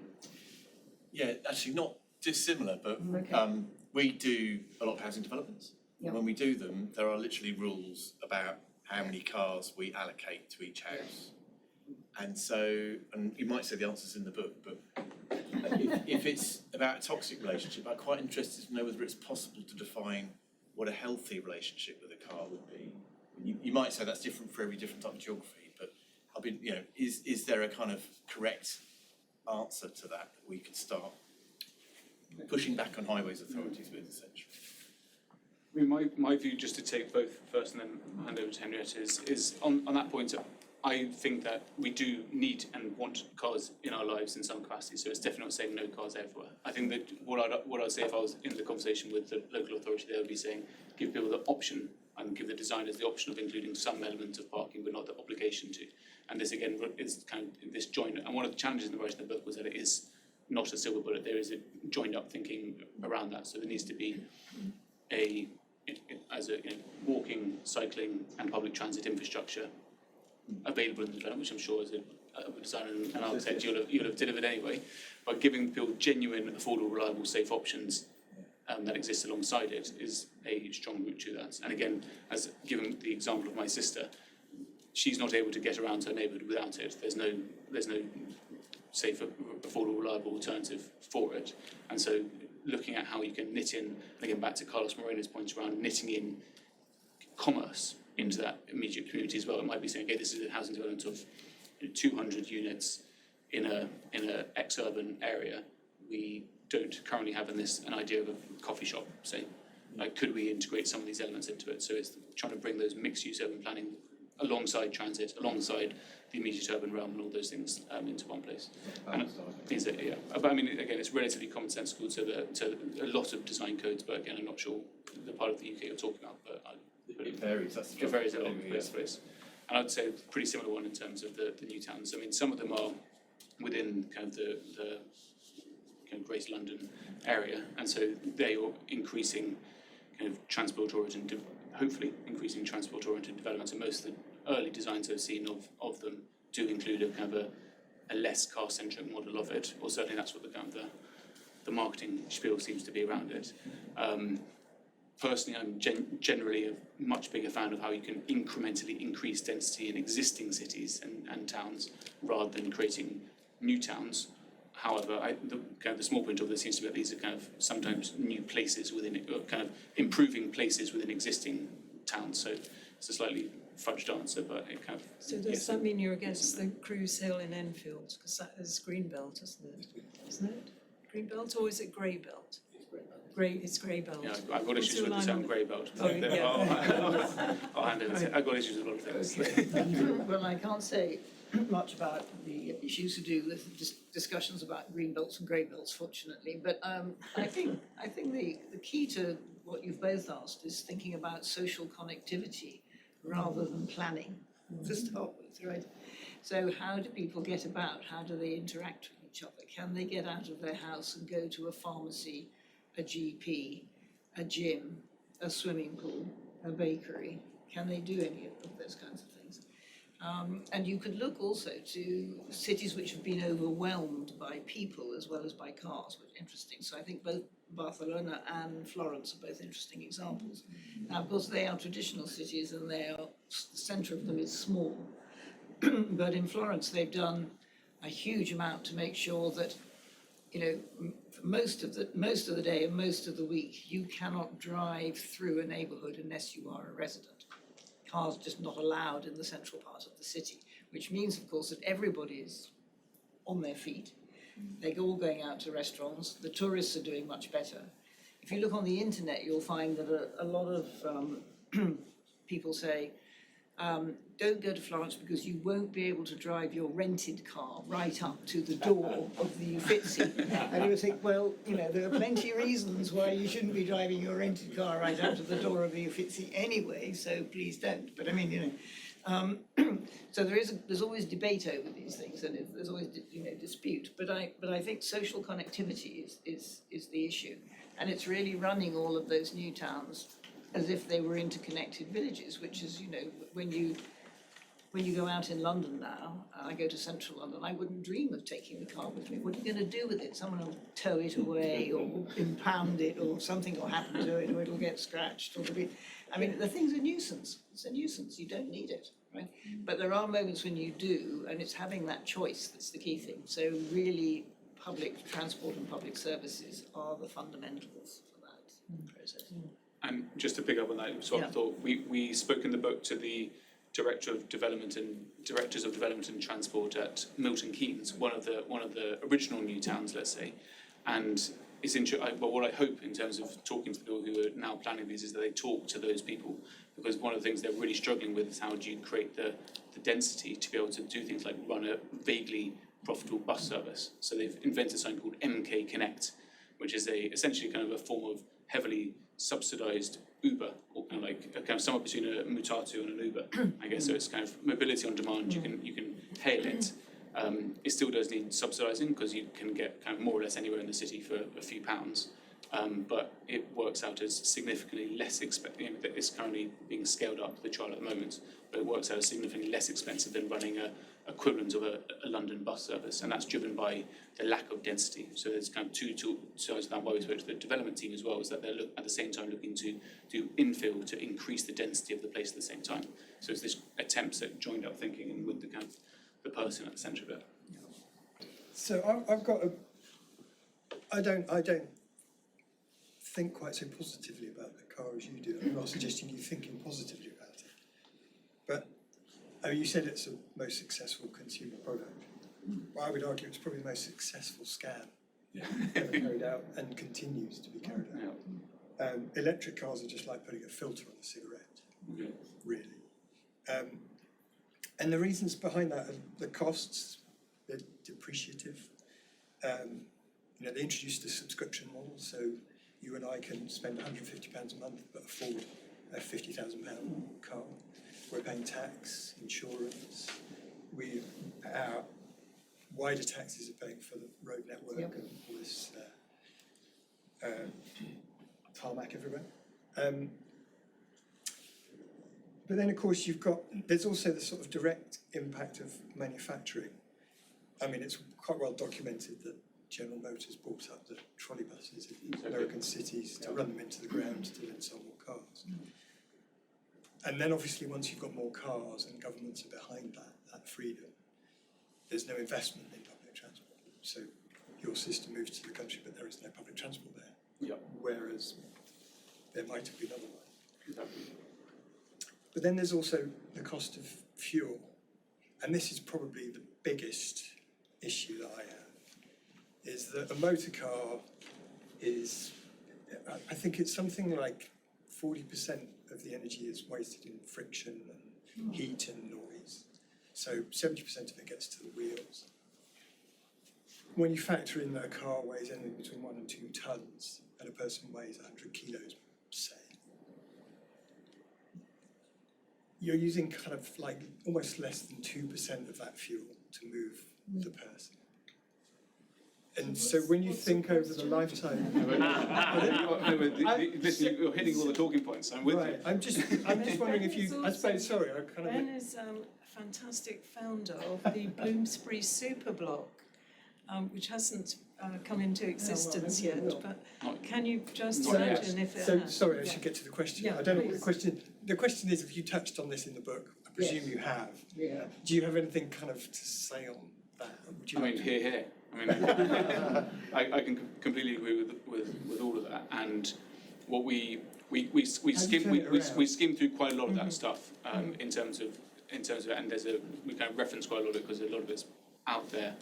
Yeah, actually not dissimilar, but Okay. we do a lot of housing developments. Yep. When we do them, there are literally rules about how many cars we allocate to each house. And so, and you might say the answer's in the book, but if it's about a toxic relationship, I'm quite interested to know whether it's possible to define what a healthy relationship with a car would be. You might say that's different for every different type of geography, but I've been, is there a kind of correct answer to that we could start pushing back on highways authorities with, essentially? I mean, my view, just to take both first and then hand over to Henrietta, is on that point, I think that we do need and want cars in our lives in some capacity, so it's definitely not saying no cars everywhere. I think that what I'd say if I was in the conversation with the local authority, they would be saying, give people the option and give the designers the option of including some element of parking, but not the obligation to. And this, again, is kind of this joined, and one of the challenges in the writing of the book was that it is not a silver bullet, there is a joined up thinking around that, so there needs to be walking, cycling and public transit infrastructure available in the development, which I'm sure as a designer and an architect you'll have delivered anyway, but giving people genuine, affordable, reliable, safe options that exist alongside it is a strong route to that. And again, as given the example of my sister, she's not able to get around her neighbourhood without it. There's no safe, affordable, reliable alternative for it. And so looking at how you can knit in, and again back to Carlos Moreno's points around knitting in commerce into that immediate community as well. It might be saying, okay, this is a housing development of 200 units in a ex-urban area. We don't currently have an idea of a coffee shop, say. Like, could we integrate some of these elements into it? So it's trying to bring those mixed-use urban planning alongside transit, alongside the immediate urban realm and all those things into one place. And is it, yeah. But I mean, again, it's relatively commonsensical to a lot of design codes, but again, I'm not sure the part of the UK you're talking about, but It varies, that's the it varies a lot trouble. from place to place. And I'd say a pretty similar one in terms of the new towns. I mean, some of them are within kind of the kind of Greater London area, and so they are increasing kind of transport-oriented, hopefully increasing transport-oriented developments, and most of the early designs I've seen of them do include a kind of a less car-centric model of it, or certainly that's what the kind of the marketing spiel seems to be around it. personally, I'm generally a much bigger fan of how you can incrementally increase density in existing cities and towns rather than creating new towns. However, the small point of this seems to be that these are kind of sometimes new places within it, or kind of improving places within existing towns. So it's a slightly fudged answer, but it kind of. So does that mean you're against the Cruise Hill in Enfield? Because that is Greenbelt, isn't it? Isn't it? Greenbelt, or is it Greybelt? It's Greybelt. Yeah, I've got What's issues your with the line term on it? grey belt. Oh, yeah. I'll hand over. I've got issues with a lot of things. Well, I can't say much about the issues to do with discussions about green belts and grey belts, fortunately. But I think the key to what you've both asked is thinking about social connectivity rather than planning to start with, right? So how do people get about? How do they interact with each other? Can they get out of their house and go to a pharmacy, a GP, a gym, a swimming pool, a bakery? Can they do any of those kinds of things? And you could look also to cities which have been overwhelmed by people as well as by cars, which is interesting. So I think both Barcelona and Florence are both interesting examples. Now, of course, they are traditional cities and the centre of them is small. But in Florence, they've done a huge amount to make sure that, you know, most of the day and most of the week, you cannot drive through a neighbourhood unless you are a resident. Cars just not allowed in the central part of the city, which means, of course, that everybody is on their feet. They're all going out to restaurants. The tourists are doing much better. If you look on the internet, you'll find that a lot of people say, don't go to Florence because you won't be able to drive your rented car right up to the door of the Uffizi. And you would think, well, you know, there are plenty of reasons why you shouldn't be driving your rented car right up to the door of the Uffizi anyway, so please don't. But I mean, you know, so there's always debate over these things, and there's always dispute. But I think social connectivity is the issue, and it's really running all of those new towns as if they were interconnected villages, which is, you know, when you go out in London now, I go to central London, I wouldn't dream of taking the car with me. What are you going to do with it? Someone will tow it away or impound it, or something will happen to it, or it'll get scratched, or I mean, the thing's a nuisance. It's a nuisance. You don't need it, right? But there are moments when you do, and it's having that choice that's the key thing. So really, public transport and public services are the fundamentals for that process. And just to pick up on that, so I thought we spoke in the book to the Directors of Development and Transport at Milton Keynes, one of the original new towns, let's say. And it's well, what I hope in terms of talking to people who are now planning these is that they talk to those people, because one of the things they're really struggling with is how do you create the density to be able to do things like run a vaguely profitable bus service. So they've invented something called MK Connect, which is essentially kind of a form of heavily subsidised Uber, or kind of somewhere between a Mutatu and an Uber, I guess. So it's kind of mobility on demand. You can hail it. It still does need subsidising because you can get kind of more or less anywhere in the city for a few pounds, but it works out as significantly less expensive. You know, it's currently being scaled up, the trial at the moment, but it works out as significantly less expensive than running a equivalent of a London bus service, and that's driven by the lack of density. So there's kind of two sides of that. Why we spoke to the development team as well is that they're at the same time looking to do infill to increase the density of the place at the same time. So it's this attempts at joined up thinking and with the kind of the person at the centre of it. So I've got I don't think quite so positively about the car as you do. I'm not suggesting you thinking positively about it, but you said it's the most successful consumer product. Well, I would argue it's probably the most successful scam ever carried out and continues to be carried out. Electric cars are just like putting a filter on a cigarette, really. And the reasons behind that are the costs, they're depreciative. They introduced a subscription model, so you and I can spend £150 a month but afford a £50,000 car. We're paying tax, insurance, our wider taxes are paying for the road network and all this tarmac everywhere. But then, of course, there's also the sort of direct impact of manufacturing. I mean, it's quite well documented that General Motors bought up the trolley buses in American cities to run them into the ground to then sell more cars. And then obviously once you've got more cars and governments are behind that freedom, there's no investment in public transport. So your system moves to the country, but there is no public transport there. Yep. Whereas there might have been otherwise. Exactly. But then there's also the cost of fuel. And this is probably the biggest issue that I have, is that a motor car is, I think it's something like 40% of the energy is wasted in friction and heat and noise. So 70% of it gets to the wheels. When you factor in that a car weighs anything between 1 and 2 tons and a person weighs 100 kilos, say, you're using kind of like almost less than 2% of that fuel to move the person. And so when you think over the lifetime, Listen, you're hitting all the talking points. I'm with you. right? I'm just wondering if you. I suppose. Sorry, I kind of. Ben is a fantastic founder of the Bloomsbury Superblock, which hasn't come into existence yet. But can you just Not yet. imagine if it So had? sorry, I should get to the question. Yeah, I don't know what the please. question. The question is, if you touched on this in the book, I presume you have. Yeah. Do you have anything kind of to say on that? Or would you I like mean, to- here. I mean, I can completely agree with all of that. And what we skim turn it around? we skim through quite a lot of that stuff in terms of it, and we kind of reference quite a lot of it because a lot of it's out there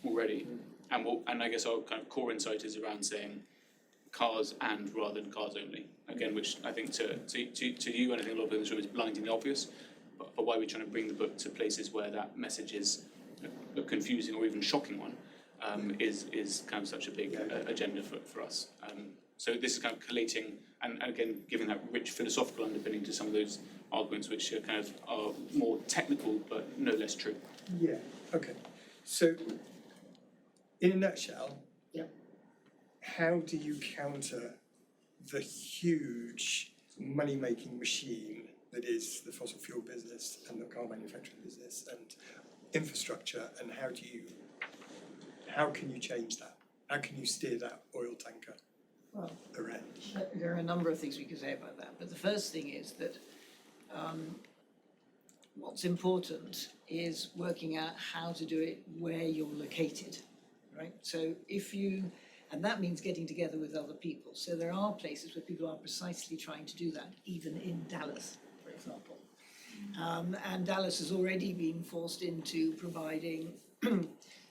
already. And I guess our kind of core insight is around saying cars and rather than cars only. Again, which I think to you and I think a lot of people in this room is blindingly obvious, but why we're trying to bring the book to places where that message is a confusing or even shocking one is kind of such a big agenda for us. So this is kind of collating and again giving that rich philosophical underpinning to some of those arguments which are kind of are more technical but no less true. Yeah. Okay. So, in a nutshell, how do you counter the huge money-making machine that is the fossil fuel business and the car manufacturing business and infrastructure, and how can you change that? How can you steer that oil tanker Well, around? there are a number of things we could say about that, but the first thing is that what's important is working out how to do it where you're located, right? So and that means getting together with other people. So there are places where people are precisely trying to do that, even in Dallas, for example. And Dallas has already been forced into providing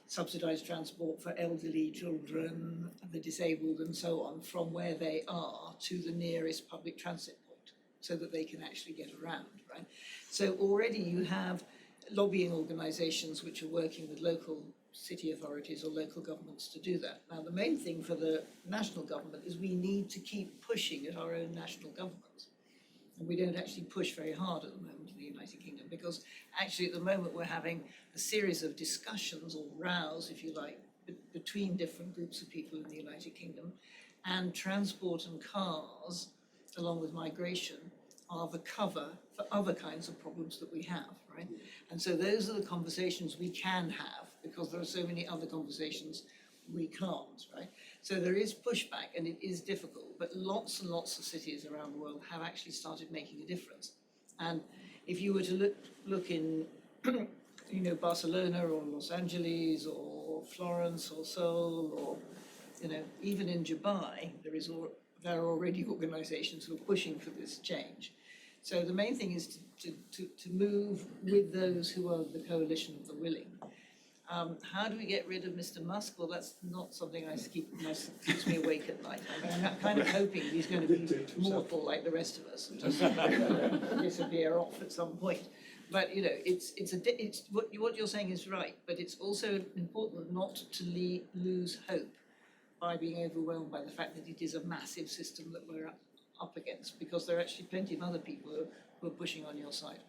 subsidised transport for elderly children, the disabled and so on, from where they are to the nearest public transit point, so that they can actually get around, right? So already you have lobbying organisations which are working with local city authorities or local governments to do that. Now, the main thing for the national government is we need to keep pushing at our own national governments. And we don't actually push very hard at the moment in the United Kingdom, because actually at the moment we're having a series of discussions or rows, if you like, between different groups of people in the United Kingdom, and transport and cars, along with migration, are the cover for other kinds of problems that we have, right? And so those are the conversations we can have, because there are so many other conversations we can't, right? So there is pushback and it is difficult, but lots and lots of cities around the world have actually started making a difference. And if you were to look in, Barcelona or Los Angeles or Florence or Seoul or, even in Dubai, there are already organisations who are pushing for this change. So the main thing is to move with those who are the coalition of the willing. How do we get rid of Mr. Musk? Well, that's not something keeps me awake at night. I'm kind of hoping he's going to be mortal like the rest of us and just disappear off at some point. But it's what you're saying is right. But it's also important not to lose hope by being overwhelmed by the fact that it is a massive system that we're up against, because there are actually plenty of other people who are pushing on your side.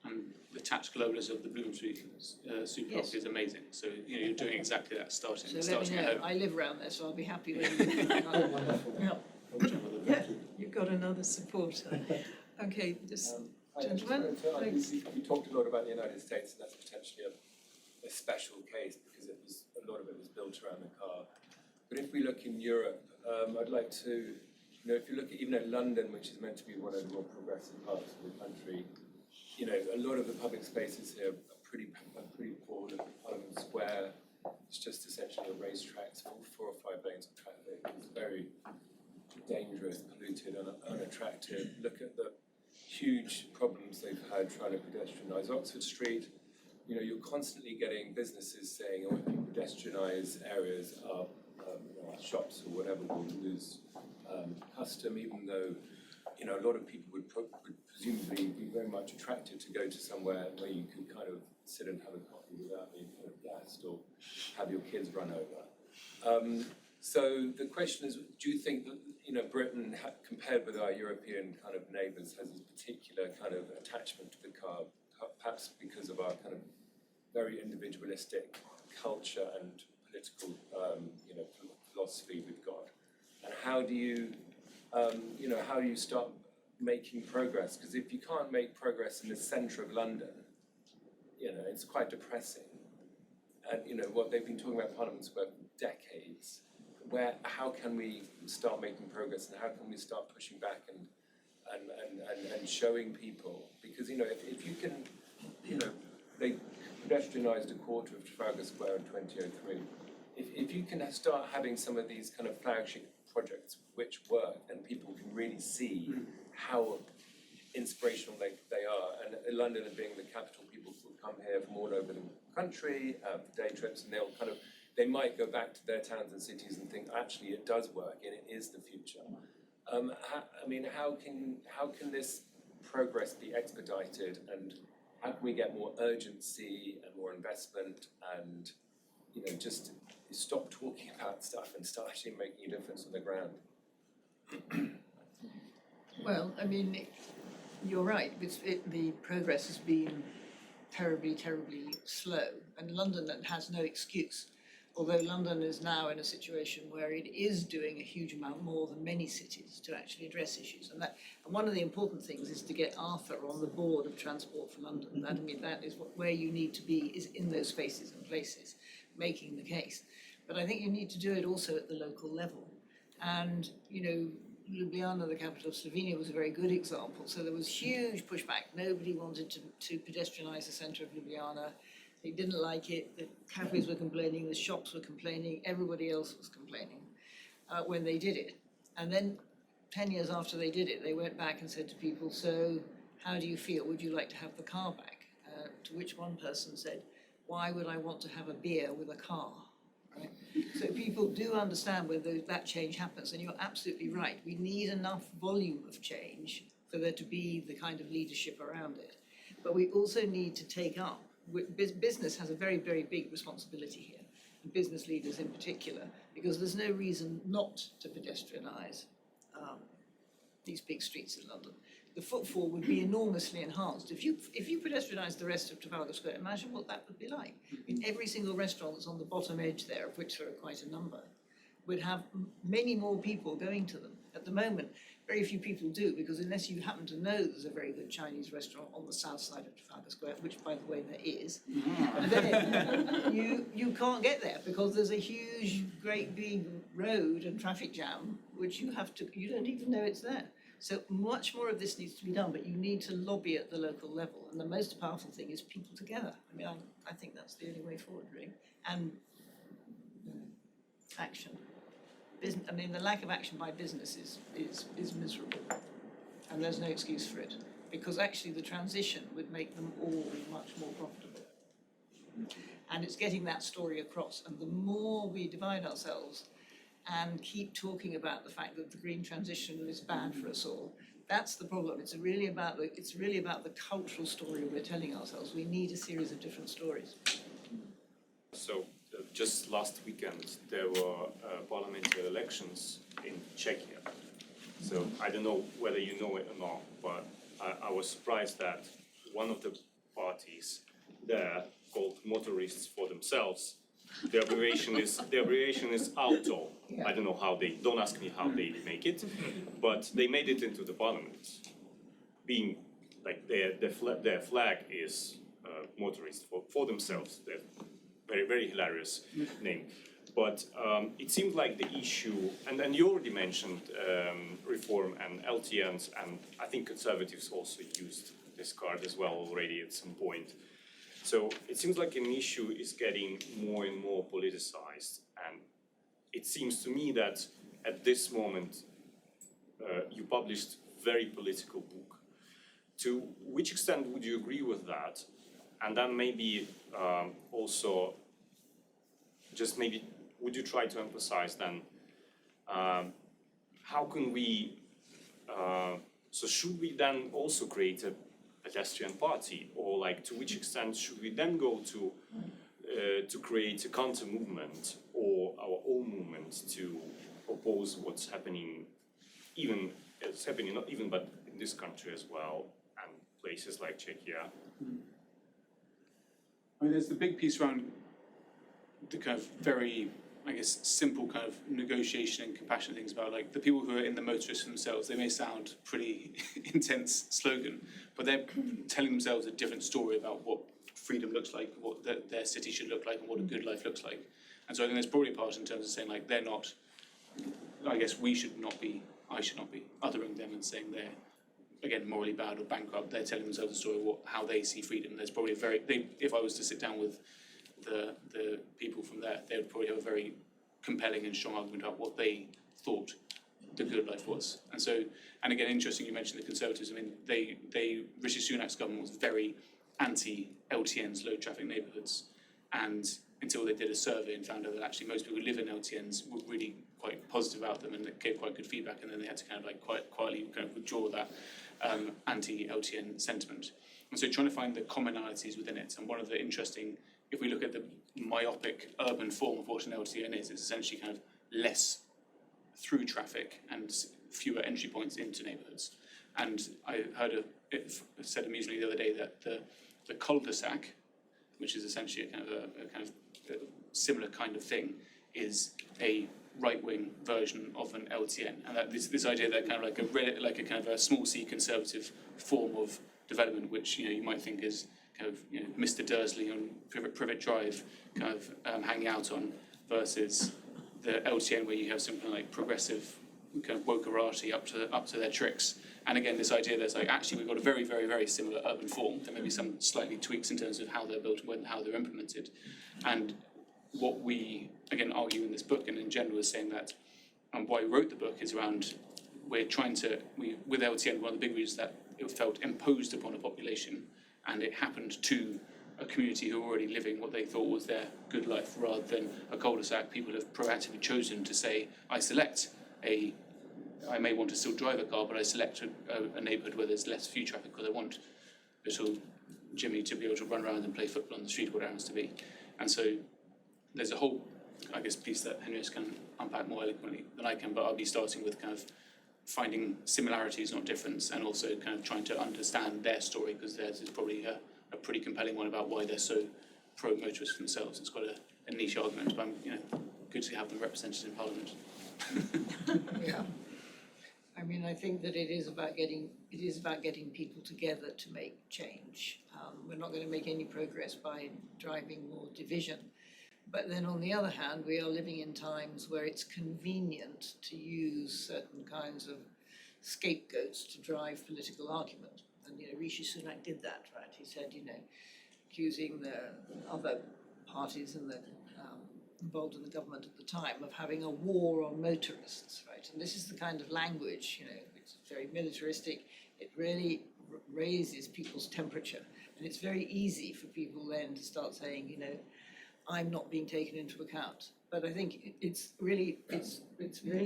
And the tactical owners of the Bloomsbury Superblock Yes. is amazing. So you're doing exactly that, starting So let me at know. home. I live around there, so I'll be happy when you Yeah, you've got another supporter. Okay, this gentleman, please. We talked a lot about the United States, and that's potentially a special case because it was an a lot of it was built around the car. But if we look in Europe, I'd like to, if you look at even at London, which is meant to be one of the more progressive parts of the country, a lot of the public spaces here are pretty poor. Look at Parliament Square, it's just essentially a racetrack, it's 4 or 5 lanes of traffic. It's very dangerous, polluted, unattractive. Look at the huge problems they've had trying to pedestrianise Oxford Street. You're constantly getting businesses saying, oh, if you pedestrianise areas, our shops or whatever will lose custom, even though a lot of people would presumably be very much attracted to go to somewhere where you could kind of sit and have a coffee without being kind of gassed or have your kids run over. So the question is, do you think that Britain, compared with our European kind of neighbours, has a particular kind of attachment to the car, perhaps because of our kind of very individualistic culture and political philosophy we've got? And how do you start making progress? Because if you can't make progress in the centre of London, it's quite depressing. And what they've been talking about Parliament Square for decades. How can we start making progress, and how can we start pushing back and showing people? Because if you can, they pedestrianised a quarter of Trafalgar Square in 2003. If you can start having some of these kind of flagship projects which work, and people can really see how inspirational they are, and London being the capital, people will come here from all over the country for day trips, and they might go back to their towns and cities and think, actually, it does work and it is the future. How can this progress be expedited, and how can we get more urgency and more investment, and just stop talking about stuff and start actually making a difference on the ground? Well, you're right. The progress has been terribly, terribly slow, and London has no excuse. Although London is now in a situation where it is doing a huge amount more than many cities to actually address issues. And one of the important things is to get Arthur on the board of Transport for London. That is where you need to be, is in those spaces and places, making the case. But I think you need to do it also at the local level. And, Ljubljana, the capital of Slovenia, was a very good example. So there was huge pushback. Nobody wanted to pedestrianise the centre of Ljubljana. They didn't like it. The cafes were complaining, the shops were complaining, everybody else was complaining when they did it. And then 10 years after they did it, they went back and said to people, so how do you feel? Would you like to have the car back? To which one person said, why would I want to have a beer with a car? Right? So people do understand when that change happens, and you're absolutely right. We need enough volume of change for there to be the kind of leadership around it. But we also need to take up, business has a very, very big responsibility here, and business leaders in particular, because there's no reason not to pedestrianise these big streets in London. The footfall would be enormously enhanced. If you pedestrianised the rest of Trafalgar Square, imagine what that would be like. Every single restaurant that's on the bottom edge there, of which there are quite a number, would have many more people going to them. At the moment, very few people do, because unless you happen to know there's a very good Chinese restaurant on the south side of Trafalgar Square, which, by the way, there is, then you can't get there because there's a huge, great big road and traffic jam, which you don't even know it's there. So much more of this needs to be done, but you need to lobby at the local level, and the most powerful thing is people together. I think that's the only way forward, really, and action. The lack of action by business is miserable, and there's no excuse for it, because actually the transition would make them all much more profitable. And it's getting that story across, and the more we divide ourselves and keep talking about the fact that the green transition is bad for us all, that's the problem. It's really about the cultural story we're telling ourselves. We need a series of different stories. So just last weekend there were parliamentary elections in Czechia. So I don't know whether you know it or not, but I was surprised that one of the parties there, called Motorists for Themselves, the abbreviation is auto. I don't know how don't ask me how they make it, but they made it into the parliament, being like their flag is motorists for themselves. very, very hilarious name. But it seems like the issue, and you already mentioned reform and LTNs, and I think Conservatives also used this card as well already at some point. So it seems like an issue is getting more and more politicized, and it seems to me that at this moment you published a very political book. To which extent would you agree with that? And then maybe also just maybe would you try to emphasize then how can we so should we then also create a pedestrian party, or like to which extent should we then go to create a counter movement or our own movement to oppose what's happening, even it's happening not even but in this country as well and places like Czechia? I mean, there's the big piece around the kind of very, I guess, simple kind of negotiation and compassionate things about like the people who are in the motorists themselves. They may sound pretty intense slogan, but they're telling themselves a different story about what freedom looks like, what their city should look like, and what a good life looks like. And so I think there's probably a part in terms of saying like they're not, I guess I should not be othering them and saying they're, again, morally bad or bankrupt. They're telling themselves a story of how they see freedom. There's probably if I was to sit down with the people from there, they would probably have a very compelling and strong argument about what they thought the good life was. And so, and again, interesting you mentioned the Conservatives. I mean, Rishi Sunak's government was very anti-LTNs, low traffic neighbourhoods, and until they did a survey and found out that actually most people who live in LTNs were really quite positive about them and it gave quite good feedback, and then they had to kind of like quite quietly kind of withdraw that anti-LTN sentiment. And so trying to find the commonalities within it, and one of the interesting, if we look at the myopic urban form of what an LTN is, it's essentially kind of less through traffic and fewer entry points into neighbourhoods. And I heard it said amusingly the other day that the cul-de-sac, which is essentially a kind of similar kind of thing, is a right-wing version of an LTN, and that this idea that kind of like a kind of a small C conservative form of development, which you might think is kind of Mr. Dursley on Privet Drive, kind of hanging out on, versus the LTN where you have something like progressive kind of wokerati up to their tricks. And again, this idea that's like actually we've got a very, very, very similar urban form. There may be some slightly tweaks in terms of how they're built and how they're implemented. And what we again argue in this book and in general is saying that, and why we wrote the book is around with LTN, one of the big reasons that it felt imposed upon a population, and it happened to a community who were already living what they thought was their good life, rather than a cul-de-sac. People have proactively chosen to say, I may want to still drive a car, but I select a neighbourhood where there's less few traffic because I want little Jimmy to be able to run around and play football on the street, whatever it happens to be. And so there's a whole, I guess, piece that Henrietta can unpack more eloquently than I can, but I'll be starting with kind of finding similarities, not difference, and also kind of trying to understand their story, because theirs is probably a pretty compelling one about why they're so pro-motorists themselves. It's got a niche argument, but good to have them represented in Parliament. Yeah. I mean, I think that it is about getting people together to make change. We're not going to make any progress by driving more division. But then on the other hand, we are living in times where it's convenient to use certain kinds of scapegoats to drive political argument. And Rishi Sunak did that, right? He said, accusing the other parties in the involved in the government at the time of having a war on motorists, right? And this is the kind of language, it's very militaristic. It really raises people's temperature, and it's very easy for people then to start saying, I'm not being taken into account. But I think it's really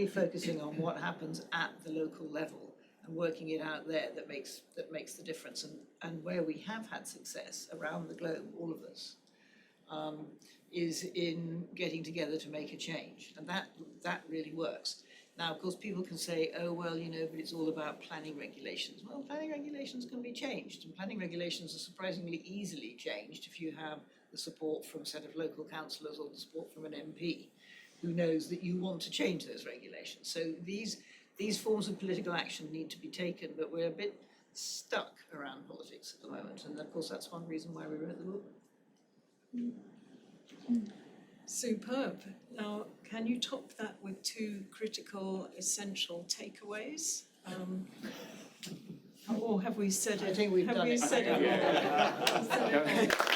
focusing on what happens at the local level and working it out there that makes the difference. And where we have had success around the globe, all of us, is in getting together to make a change, and that really works. Now, of course, people can say, oh well, but it's all about planning regulations. Well, planning regulations can be changed, and planning regulations are surprisingly easily changed if you have the support from a set of local councillors or the support from an MP who knows that you want to change those regulations. So these forms of political action need to be taken, but we're a bit stuck around politics at the moment, and of course that's one reason why we wrote the book. Superb. Now, can you top that with two critical, essential takeaways? Or have we said it? I think we've have done we it. said it all?